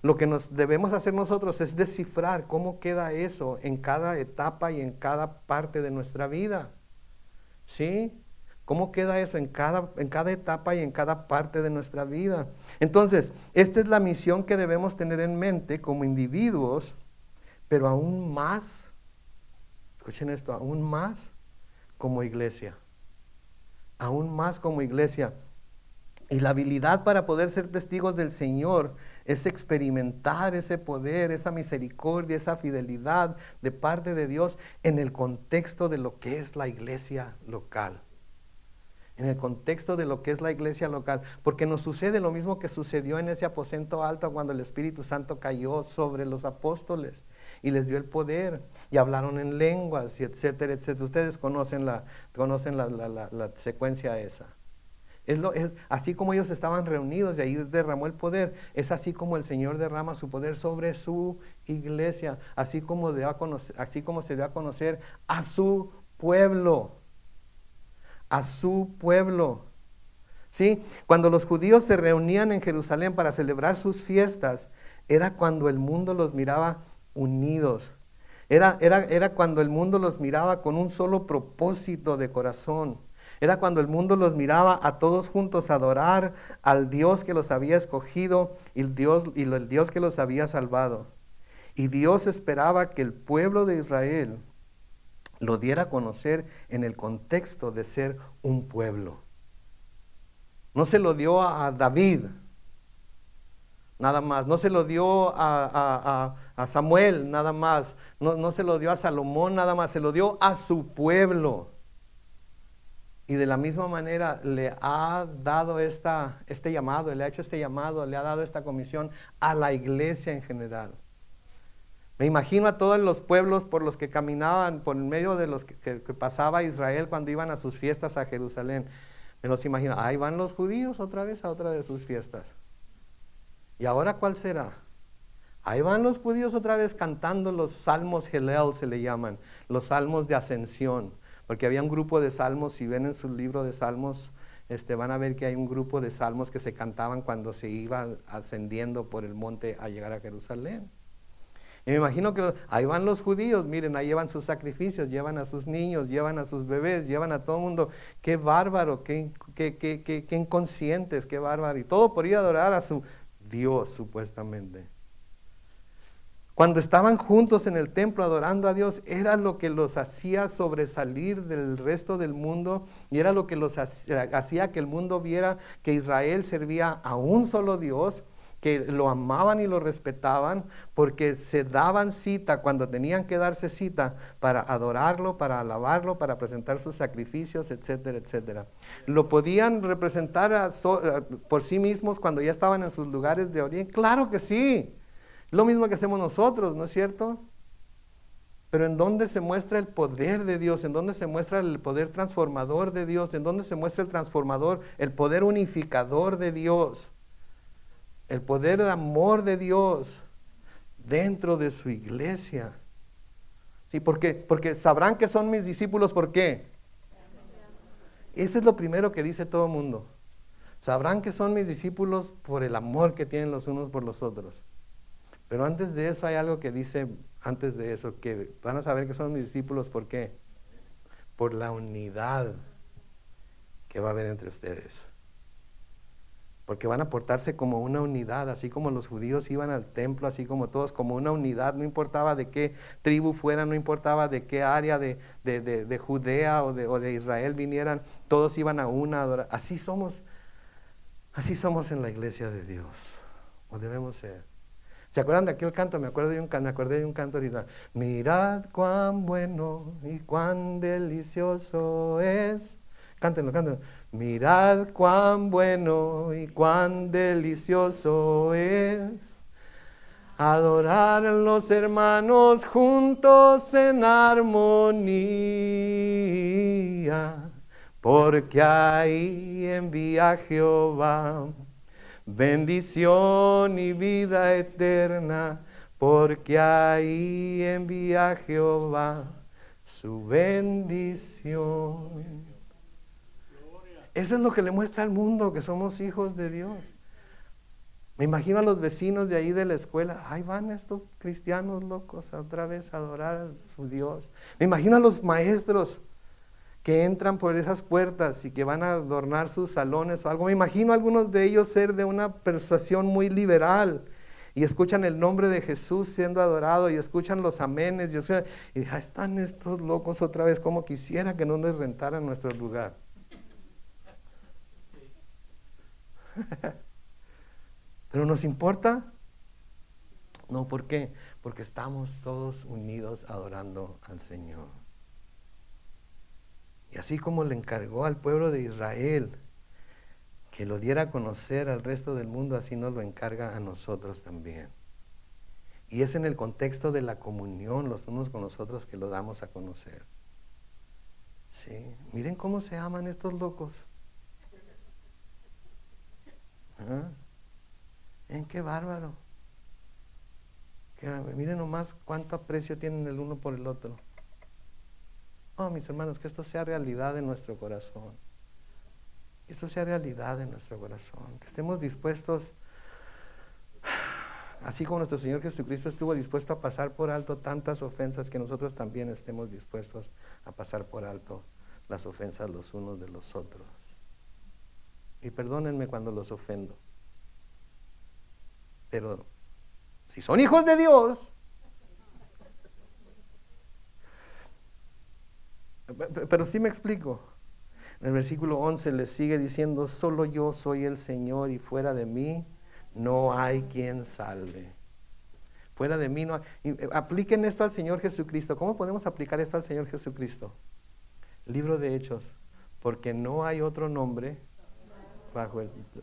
Lo que nos debemos hacer nosotros es descifrar cómo queda eso en cada etapa y en cada parte de nuestra vida. ¿Sí? ¿Cómo queda eso en cada etapa y en cada parte de nuestra vida? Entonces, esta es la misión que debemos tener en mente como individuos, pero aún más, escuchen esto, aún más como iglesia. Aún más como iglesia. Y la habilidad para poder ser testigos del Señor es experimentar ese poder, esa misericordia, esa fidelidad de parte de Dios en el contexto de lo que es la iglesia local. En el contexto de lo que es la iglesia local, porque nos sucede lo mismo que sucedió en ese aposento alto cuando el Espíritu Santo cayó sobre los apóstoles y les dio el poder y hablaron en lenguas y etcétera, etcétera. Ustedes conocen la secuencia esa. Es así como ellos estaban reunidos y ahí derramó el poder, es así como el Señor derrama su poder sobre su iglesia, así como se dio a conocer a su pueblo. A su pueblo. ¿Sí? Cuando los judíos se reunían en Jerusalén para celebrar sus fiestas, era cuando el mundo los miraba unidos. Era cuando el mundo los miraba con un solo propósito de corazón. Era cuando el mundo los miraba a todos juntos a adorar al Dios que los había escogido y el Dios que los había salvado. Y Dios esperaba que el pueblo de Israel lo diera a conocer en el contexto de ser un pueblo. No se lo dio a David, nada más. No se lo dio a Samuel, nada más. No se lo dio a Salomón, nada más. Se lo dio a su pueblo. Y de la misma manera le ha dado este llamado, le ha hecho este llamado, le ha dado esta comisión a la iglesia en general. Me imagino a todos los pueblos por los que caminaban, por en medio de los que pasaba Israel cuando iban a sus fiestas a Jerusalén. Me los imagino, ahí van los judíos otra vez a otra de sus fiestas. ¿Y ahora cuál será? Ahí van los judíos otra vez cantando los salmos Hallel, se le llaman, los salmos de ascensión. Porque había un grupo de salmos, si ven en su libro de salmos, van a ver que hay un grupo de salmos que se cantaban cuando se iba ascendiendo por el monte a llegar a Jerusalén. Y me imagino que ahí van los judíos, miren, ahí llevan sus sacrificios, llevan a sus niños, llevan a sus bebés, llevan a todo el mundo. Qué bárbaro, qué inconscientes, qué bárbaro. Y todo por ir a adorar a su Dios, supuestamente. Cuando estaban juntos en el templo adorando a Dios, era lo que los hacía sobresalir del resto del mundo y era lo que los hacía que el mundo viera que Israel servía a un solo Dios, que lo amaban y lo respetaban, porque se daban cita cuando tenían que darse cita para adorarlo, para alabarlo, para presentar sus sacrificios, etcétera, etcétera. ¿Lo podían representar por sí mismos cuando ya estaban en sus lugares de origen? Claro que sí. Lo mismo que hacemos nosotros, ¿no es cierto? Pero ¿en dónde se muestra el poder de Dios? ¿En dónde se muestra el poder transformador de Dios? ¿En dónde se muestra el poder unificador de Dios? El poder de amor de Dios dentro de su iglesia. Sí, porque sabrán que son mis discípulos, ¿por qué? Eso es lo primero que dice todo el mundo. Sabrán que son mis discípulos por el amor que tienen los unos por los otros. Pero antes de eso hay algo que dice, antes de eso, que van a saber que son mis discípulos, ¿por qué? Por la unidad que va a haber entre ustedes. Porque van a portarse como una unidad, así como los judíos iban al templo, así como todos, como una unidad, no importaba de qué tribu fueran, no importaba de qué área de Judea o de Israel vinieran, todos iban a una adoración. Así somos en la iglesia de Dios, o debemos ser. ¿Se acuerdan de aquel canto? Me acordé de un canto ahorita. Mirad cuán bueno y cuán delicioso es. Cántenlo, cántenlo. Mirad cuán bueno y cuán delicioso es adorar a los hermanos juntos en armonía, porque ahí envía Jehová bendición y vida eterna, porque ahí envía Jehová su bendición. Eso es lo que le muestra al mundo, que somos hijos de Dios. Me imagino a los vecinos de ahí de la escuela, ahí van estos cristianos locos otra vez a adorar a su Dios. Me imagino a los maestros que entran por esas puertas y que van a adornar sus salones o algo. Me imagino a algunos de ellos ser de una persuasión muy liberal y escuchan el nombre de Jesús siendo adorado y escuchan los amenes y están estos locos otra vez, como quisiera que no les rentaran nuestro lugar. ¿Pero nos importa? No, ¿por qué? Porque estamos todos unidos adorando al Señor. Y así como le encargó al pueblo de Israel que lo diera a conocer al resto del mundo, así nos lo encarga a nosotros también. Y es en el contexto de la comunión los unos con los otros que lo damos a conocer. ¿Sí? Miren cómo se aman estos locos. ¿Ah? ¿En qué bárbaro? Miren nomás cuánto aprecio tienen el uno por el otro. Oh, mis hermanos, que esto sea realidad en nuestro corazón. Que esto sea realidad en nuestro corazón. Que estemos dispuestos, así como nuestro Señor Jesucristo estuvo dispuesto a pasar por alto tantas ofensas, que nosotros también estemos dispuestos a pasar por alto las ofensas los unos de los otros. Y perdónenme cuando los ofendo. Pero si son hijos de Dios, pero sí me explico. En el versículo 11 le sigue diciendo, solo yo soy el Señor y fuera de mí no hay quien salve. Fuera de mí no hay. Apliquen esto al Señor Jesucristo. ¿Cómo podemos aplicar esto al Señor Jesucristo? Libro de Hechos. Porque no hay otro nombre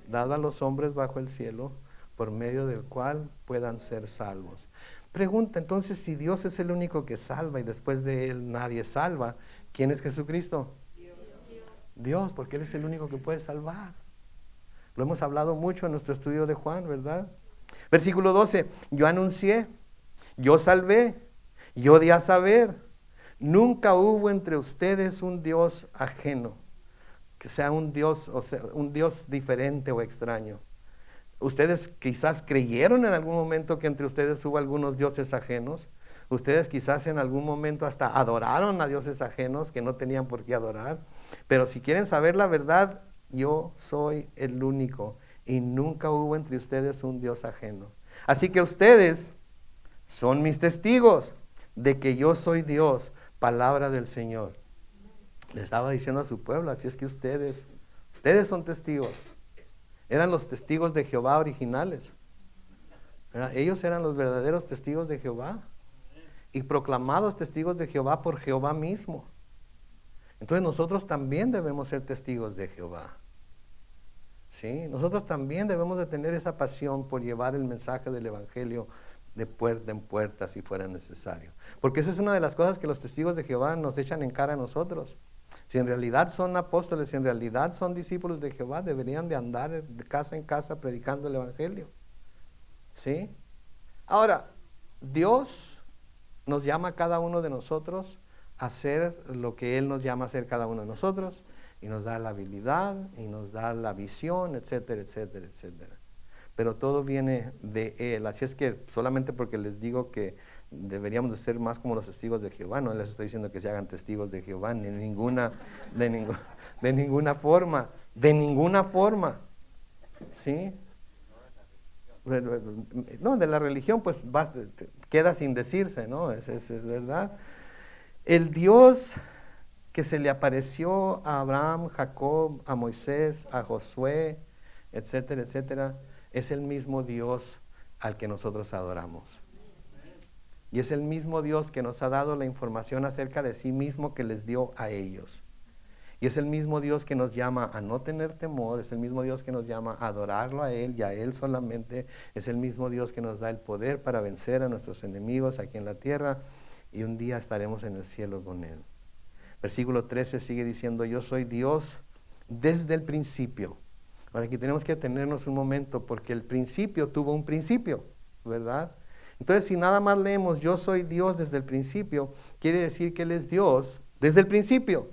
dado a los hombres bajo el cielo, por medio del cual puedan ser salvos. Pregunta, entonces, si Dios es el único que salva y después de Él nadie salva, ¿quién es Jesucristo? Dios, porque Él es el único que puede salvar. Lo hemos hablado mucho en nuestro estudio de Juan, ¿verdad? Versículo 12, yo anuncié, yo salvé, yo di a saber, nunca hubo entre ustedes un Dios ajeno, que sea un Dios, o sea, un Dios diferente o extraño. Ustedes quizás creyeron en algún momento que entre ustedes hubo algunos dioses ajenos. Ustedes quizás en algún momento hasta adoraron a dioses ajenos que no tenían por qué adorar. Pero si quieren saber la verdad, yo soy el único y nunca hubo entre ustedes un Dios ajeno. Así que ustedes son mis testigos de que yo soy Dios, palabra del Señor. Le estaba diciendo a su pueblo, así es que ustedes son testigos. Eran los testigos de Jehová originales. Ellos eran los verdaderos testigos de Jehová y proclamados testigos de Jehová por Jehová mismo. Entonces nosotros también debemos ser testigos de Jehová. ¿Sí? Nosotros también debemos de tener esa pasión por llevar el mensaje del Evangelio de puerta en puerta si fuera necesario. Porque esa es una de las cosas que los testigos de Jehová nos echan en cara a nosotros. Si en realidad son apóstoles, si en realidad son discípulos de Jehová, deberían de andar de casa en casa predicando el Evangelio. ¿Sí? Ahora, Dios nos llama a cada uno de nosotros a hacer lo que Él nos llama a hacer cada uno de nosotros, y nos da la habilidad, y nos da la visión, etcétera, etcétera, etcétera. Pero todo viene de Él. Así es que solamente porque les digo que deberíamos de ser más como los testigos de Jehová, no les estoy diciendo que se hagan testigos de Jehová, de ninguna forma, ¿sí? No, de la religión pues queda sin decirse, ¿no? Es verdad. El Dios que se le apareció a Abraham, Jacob, a Moisés, a Josué, etcétera, etcétera, es el mismo Dios al que nosotros adoramos. Y es el mismo Dios que nos ha dado la información acerca de sí mismo que les dio a ellos. Y es el mismo Dios que nos llama a no tener temor, es el mismo Dios que nos llama a adorarlo a Él y a Él solamente. Es el mismo Dios que nos da el poder para vencer a nuestros enemigos aquí en la tierra, y un día estaremos en el cielo con Él. Versículo 13 sigue diciendo: yo soy Dios desde el principio. Ahora aquí tenemos que detenernos un momento, porque el principio tuvo un principio, ¿verdad? Entonces, si nada más leemos yo soy Dios desde el principio, quiere decir que Él es Dios desde el principio.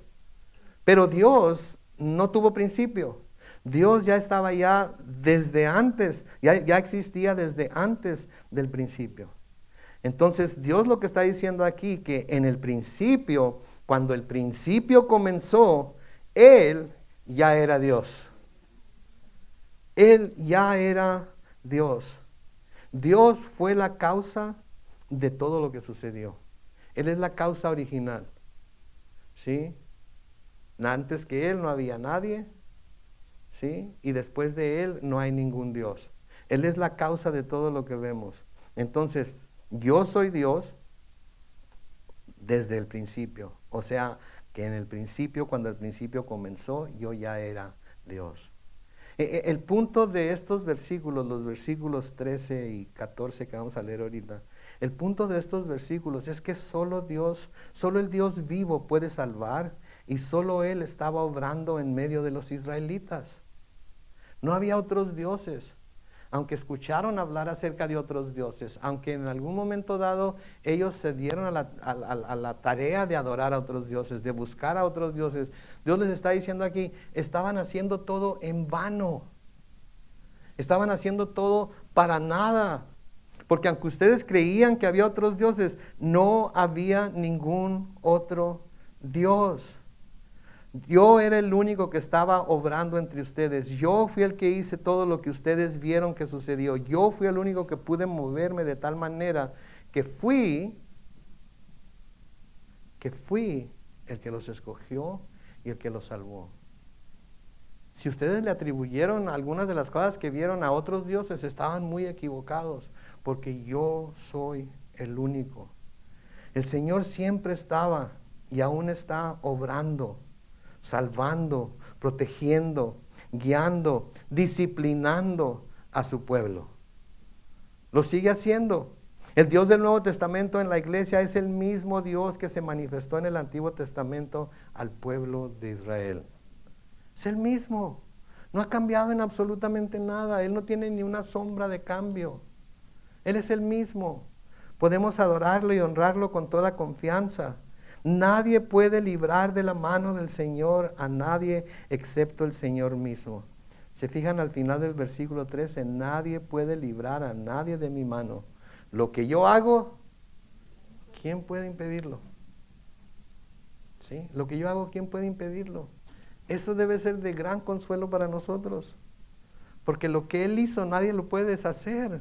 Pero Dios no tuvo principio. Dios ya estaba ya desde antes, ya existía desde antes del principio. Entonces Dios lo que está diciendo aquí, que en el principio, cuando el principio comenzó, Él ya era Dios. Él ya era Dios. Dios fue la causa de todo lo que sucedió. Él es la causa original. ¿Sí? Antes que Él no había nadie, ¿sí? Y después de Él no hay ningún Dios. Él es la causa de todo lo que vemos. Entonces, yo soy Dios desde el principio. O sea, que en el principio, cuando el principio comenzó, yo ya era Dios. El punto de estos versículos, los versículos 13 y 14 que vamos a leer ahorita, el punto de estos versículos es que solo Dios, solo el Dios vivo puede salvar, y solo Él estaba obrando en medio de los israelitas. No había otros dioses. Aunque escucharon hablar acerca de otros dioses, aunque en algún momento dado ellos se dieron a la tarea de adorar a otros dioses, de buscar a otros dioses, Dios les está diciendo aquí, estaban haciendo todo en vano. Estaban haciendo todo para nada. Porque aunque ustedes creían que había otros dioses, no había ningún otro Dios. Yo era el único que estaba obrando entre ustedes. Yo fui el que hice todo lo que ustedes vieron que sucedió. Yo fui el único que pude moverme de tal manera que fui el que los escogió y el que los salvó. Si ustedes le atribuyeron algunas de las cosas que vieron a otros dioses, estaban muy equivocados, porque yo soy el único. El Señor siempre estaba y aún está obrando, salvando, protegiendo, guiando, disciplinando a su pueblo. Lo sigue haciendo. El Dios del Nuevo Testamento en la iglesia es el mismo Dios que se manifestó en el Antiguo Testamento al pueblo de Israel. Es el mismo. No ha cambiado en absolutamente nada. Él no tiene ni una sombra de cambio. Él es el mismo. Podemos adorarlo y honrarlo con toda confianza. Nadie puede librar de la mano del Señor a nadie excepto el Señor mismo. Se fijan al final del versículo 13, nadie puede librar a nadie de mi mano. Lo que yo hago, ¿quién puede impedirlo? ¿Sí? Lo que yo hago, ¿quién puede impedirlo? Eso debe ser de gran consuelo para nosotros, porque lo que Él hizo nadie lo puede deshacer,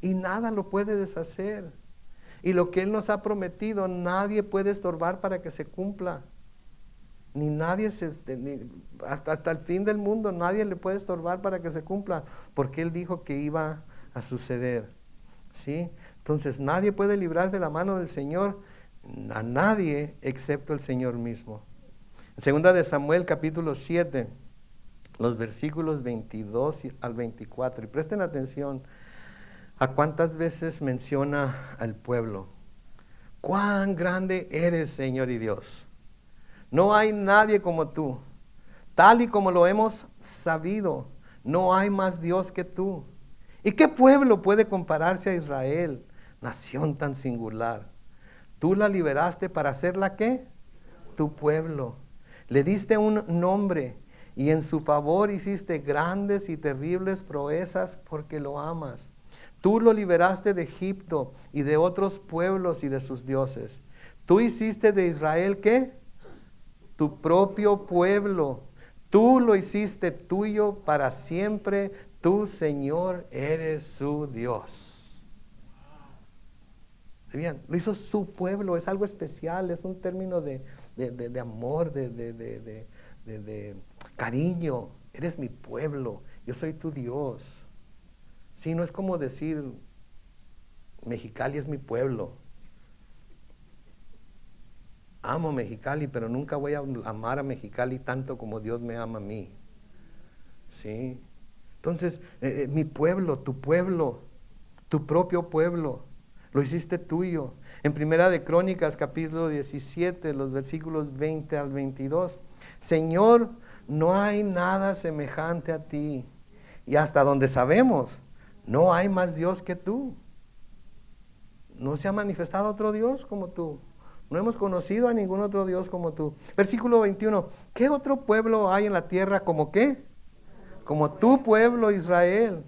y nada lo puede deshacer. Y lo que Él nos ha prometido, nadie puede estorbar para que se cumpla. Ni nadie, hasta el fin del mundo, nadie le puede estorbar para que se cumpla, porque Él dijo que iba a suceder. ¿Sí? Entonces, nadie puede librar de la mano del Señor a nadie excepto el Señor mismo. En segunda de Samuel, capítulo 7, los versículos 22 al 24. Y presten atención a cuántas veces menciona al pueblo. Cuán grande eres, Señor y Dios. No hay nadie como tú. Tal y como lo hemos sabido, no hay más Dios que tú. ¿Y qué pueblo puede compararse a Israel, nación tan singular? Tú la liberaste para hacerla, ¿qué? Tu pueblo. Le diste un nombre y en su favor hiciste grandes y terribles proezas porque lo amas. Tú lo liberaste de Egipto y de otros pueblos y de sus dioses. Tú hiciste de Israel, ¿qué? Tu propio pueblo. Tú lo hiciste tuyo para siempre. Tú, Señor, eres su Dios. ¿Sí bien? Lo hizo su pueblo. Es algo especial. Es un término de amor, de cariño. Eres mi pueblo. Yo soy tu Dios. Sí, no es como decir, Mexicali es mi pueblo. Amo Mexicali, pero nunca voy a amar a Mexicali tanto como Dios me ama a mí. ¿Sí? Entonces, mi pueblo, tu propio pueblo, lo hiciste tuyo. En Primera de Crónicas, capítulo 17, los versículos 20 al 22. Señor, no hay nada semejante a ti. Y hasta donde sabemos, no hay más Dios que tú. No se ha manifestado otro Dios como tú. No hemos conocido a ningún otro Dios como tú. Versículo 21. ¿Qué otro pueblo hay en la tierra como qué? Como tu pueblo Israel,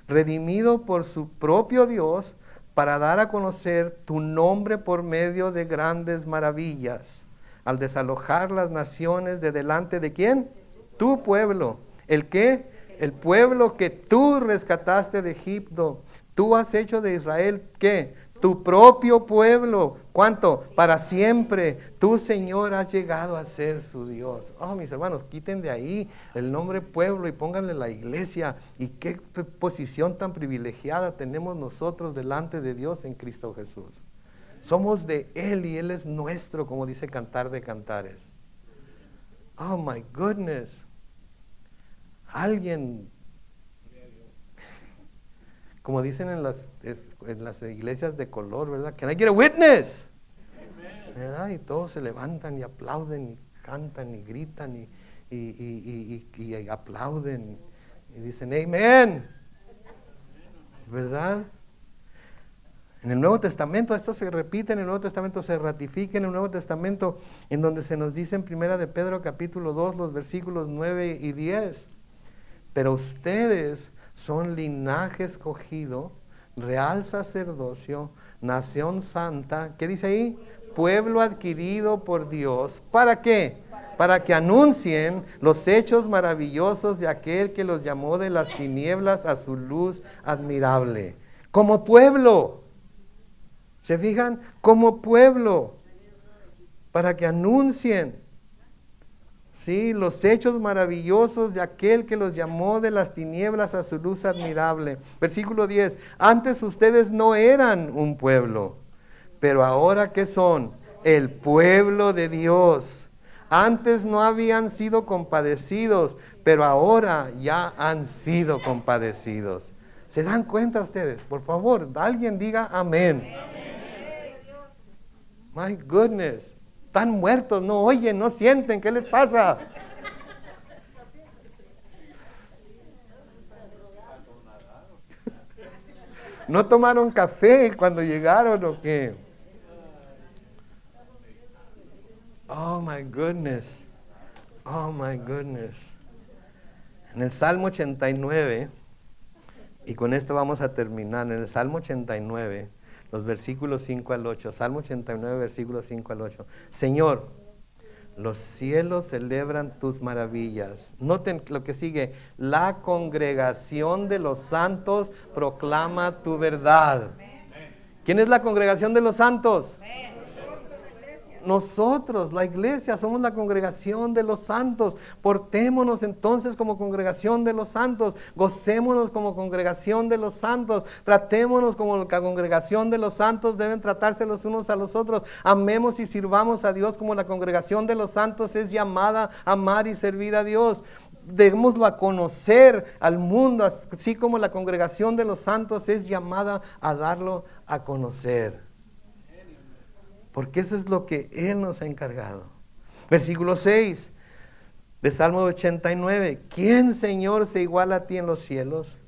redimido por su propio Dios, para dar a conocer tu nombre por medio de grandes maravillas, al desalojar las naciones de delante de ¿quién? Tu pueblo. ¿El qué? El pueblo que tú rescataste de Egipto. Tú has hecho de Israel ¿qué? Tu propio pueblo. ¿Cuánto? Para siempre. Tú, Señor, has llegado a ser su Dios. Oh, mis hermanos, quiten de ahí el nombre pueblo y pónganle la iglesia. Y qué posición tan privilegiada tenemos nosotros delante de Dios en Cristo Jesús. Somos de Él y Él es nuestro, como dice Cantar de Cantares. Oh, my goodness. Alguien, como dicen en las iglesias de color, ¿verdad? Can I get a witness? ¿Verdad? Y todos se levantan y aplauden y cantan y gritan y aplauden y dicen amen, ¿verdad? En el Nuevo Testamento esto se repite, en el Nuevo Testamento se ratifica, en el Nuevo Testamento en donde se nos dice en Primera de Pedro capítulo 2 los versículos 9 y 10. Pero ustedes son linaje escogido, real sacerdocio, nación santa. ¿Qué dice ahí? Pueblo adquirido por Dios. ¿Para qué? Para que anuncien los hechos maravillosos de aquel que los llamó de las tinieblas a su luz admirable. Como pueblo. ¿Se fijan? Como pueblo. Para que anuncien. Sí, los hechos maravillosos de aquel que los llamó de las tinieblas a su luz admirable. Versículo 10. Antes ustedes no eran un pueblo, pero ahora ¿qué son? El pueblo de Dios. Antes no habían sido compadecidos, pero ahora ya han sido compadecidos. ¿Se dan cuenta ustedes? Por favor, alguien diga amén. My goodness. Están muertos, no oyen, no sienten, ¿qué les pasa? ¿No tomaron café cuando llegaron o qué? Oh my goodness, oh my goodness. En el Salmo 89, y con esto vamos a terminar, en el Salmo 89, los versículos 5 al 8, Salmo 89, versículos 5 al 8. Señor, los cielos celebran tus maravillas. Noten lo que sigue. La congregación de los santos proclama tu verdad. ¿Quién es la congregación de los santos? Nosotros, la iglesia, somos la congregación de los santos. Portémonos entonces como congregación de los santos. Gocémonos como congregación de los santos. Tratémonos como la congregación de los santos deben tratarse los unos a los otros. Amemos y sirvamos a Dios como la congregación de los santos es llamada a amar y servir a Dios. Démoslo a conocer al mundo, así como la congregación de los santos es llamada a darlo a conocer. Porque eso es lo que Él nos ha encargado. Versículo 6 de Salmo 89. ¿Quién, Señor, se iguala a ti en los cielos?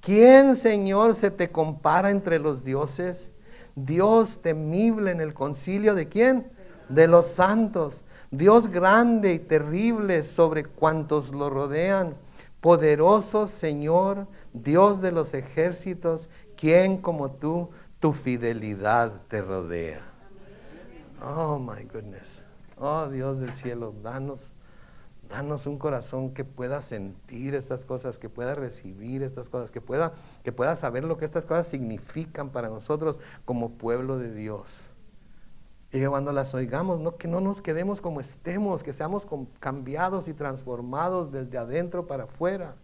¿Quién, Señor, se te compara entre los dioses? Dios temible en el concilio ¿de quién? De los santos. Dios grande y terrible sobre cuantos lo rodean. Poderoso Señor, Dios de los ejércitos, ¿quién como tú, tu fidelidad te rodea? Oh my goodness. Oh Dios del cielo, danos un corazón que pueda sentir estas cosas, que pueda recibir estas cosas, que pueda saber lo que estas cosas significan para nosotros como pueblo de Dios. Y que cuando las oigamos, que no nos quedemos como estemos, que seamos cambiados y transformados desde adentro para afuera.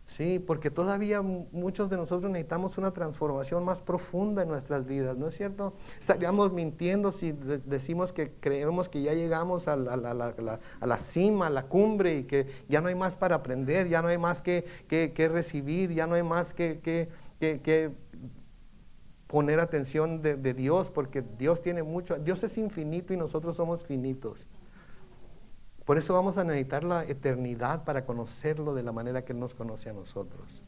Sí, porque todavía muchos de nosotros necesitamos una transformación más profunda en nuestras vidas, ¿no es cierto? Estaríamos mintiendo si decimos que creemos que ya llegamos a la cima, a la cumbre, y que ya no hay más para aprender, ya no hay más que recibir, ya no hay más que poner atención de Dios, porque Dios tiene mucho, Dios es infinito y nosotros somos finitos. Por eso vamos a necesitar la eternidad para conocerlo de la manera que Él nos conoce a nosotros.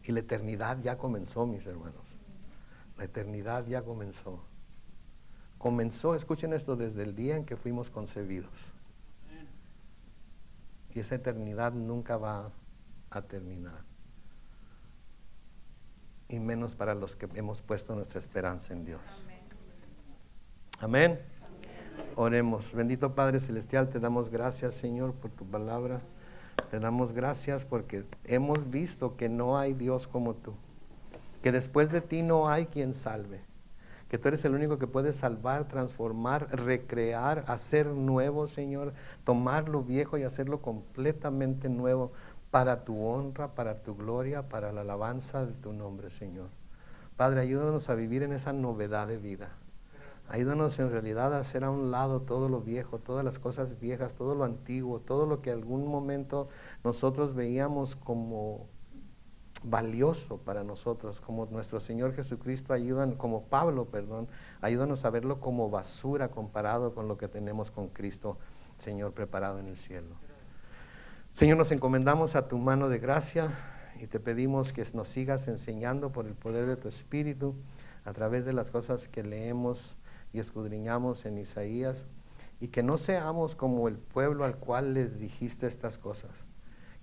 Y la eternidad ya comenzó, mis hermanos. La eternidad ya comenzó. Comenzó, escuchen esto, desde el día en que fuimos concebidos. Y esa eternidad nunca va a terminar. Y menos para los que hemos puesto nuestra esperanza en Dios. Amén. Oremos. Bendito Padre Celestial, te damos gracias, Señor, por tu palabra. Te damos gracias porque hemos visto que no hay Dios como tú, que después de ti no hay quien salve, que tú eres el único que puede salvar, transformar, recrear, hacer nuevo, Señor, tomar lo viejo y hacerlo completamente nuevo para tu honra, para tu gloria, para la alabanza de tu nombre, Señor. Padre, ayúdanos a vivir en esa novedad de vida. Ayúdanos en realidad a hacer a un lado todo lo viejo, todas las cosas viejas, todo lo antiguo, todo lo que algún momento nosotros veíamos como valioso para nosotros, como nuestro Señor Jesucristo como Pablo, ayúdanos a verlo como basura comparado con lo que tenemos con Cristo, Señor, preparado en el cielo. Señor, nos encomendamos a tu mano de gracia y te pedimos que nos sigas enseñando por el poder de tu Espíritu a través de las cosas que leemos y escudriñamos en Isaías, y que no seamos como el pueblo al cual les dijiste estas cosas,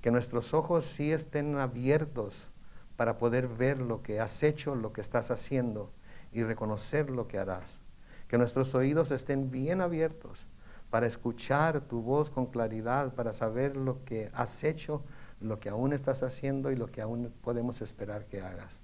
que nuestros ojos sí estén abiertos para poder ver lo que has hecho, lo que estás haciendo y reconocer lo que harás, que nuestros oídos estén bien abiertos para escuchar tu voz con claridad, para saber lo que has hecho, lo que aún estás haciendo y lo que aún podemos esperar que hagas.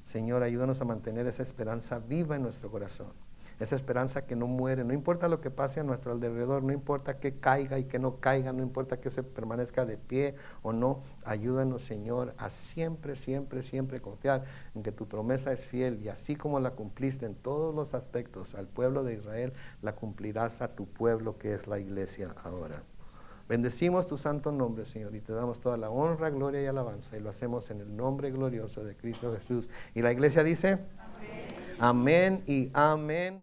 Señor, ayúdanos a mantener esa esperanza viva en nuestro corazón, esa esperanza que no muere, no importa lo que pase a nuestro alrededor, no importa que caiga y que no caiga, no importa que se permanezca de pie o no. Ayúdanos, Señor, a siempre, siempre, siempre confiar en que tu promesa es fiel, y así como la cumpliste en todos los aspectos al pueblo de Israel, la cumplirás a tu pueblo que es la iglesia ahora. Bendecimos tu santo nombre, Señor, y te damos toda la honra, gloria y alabanza, y lo hacemos en el nombre glorioso de Cristo Jesús. Y la iglesia dice, amén, amén y amén.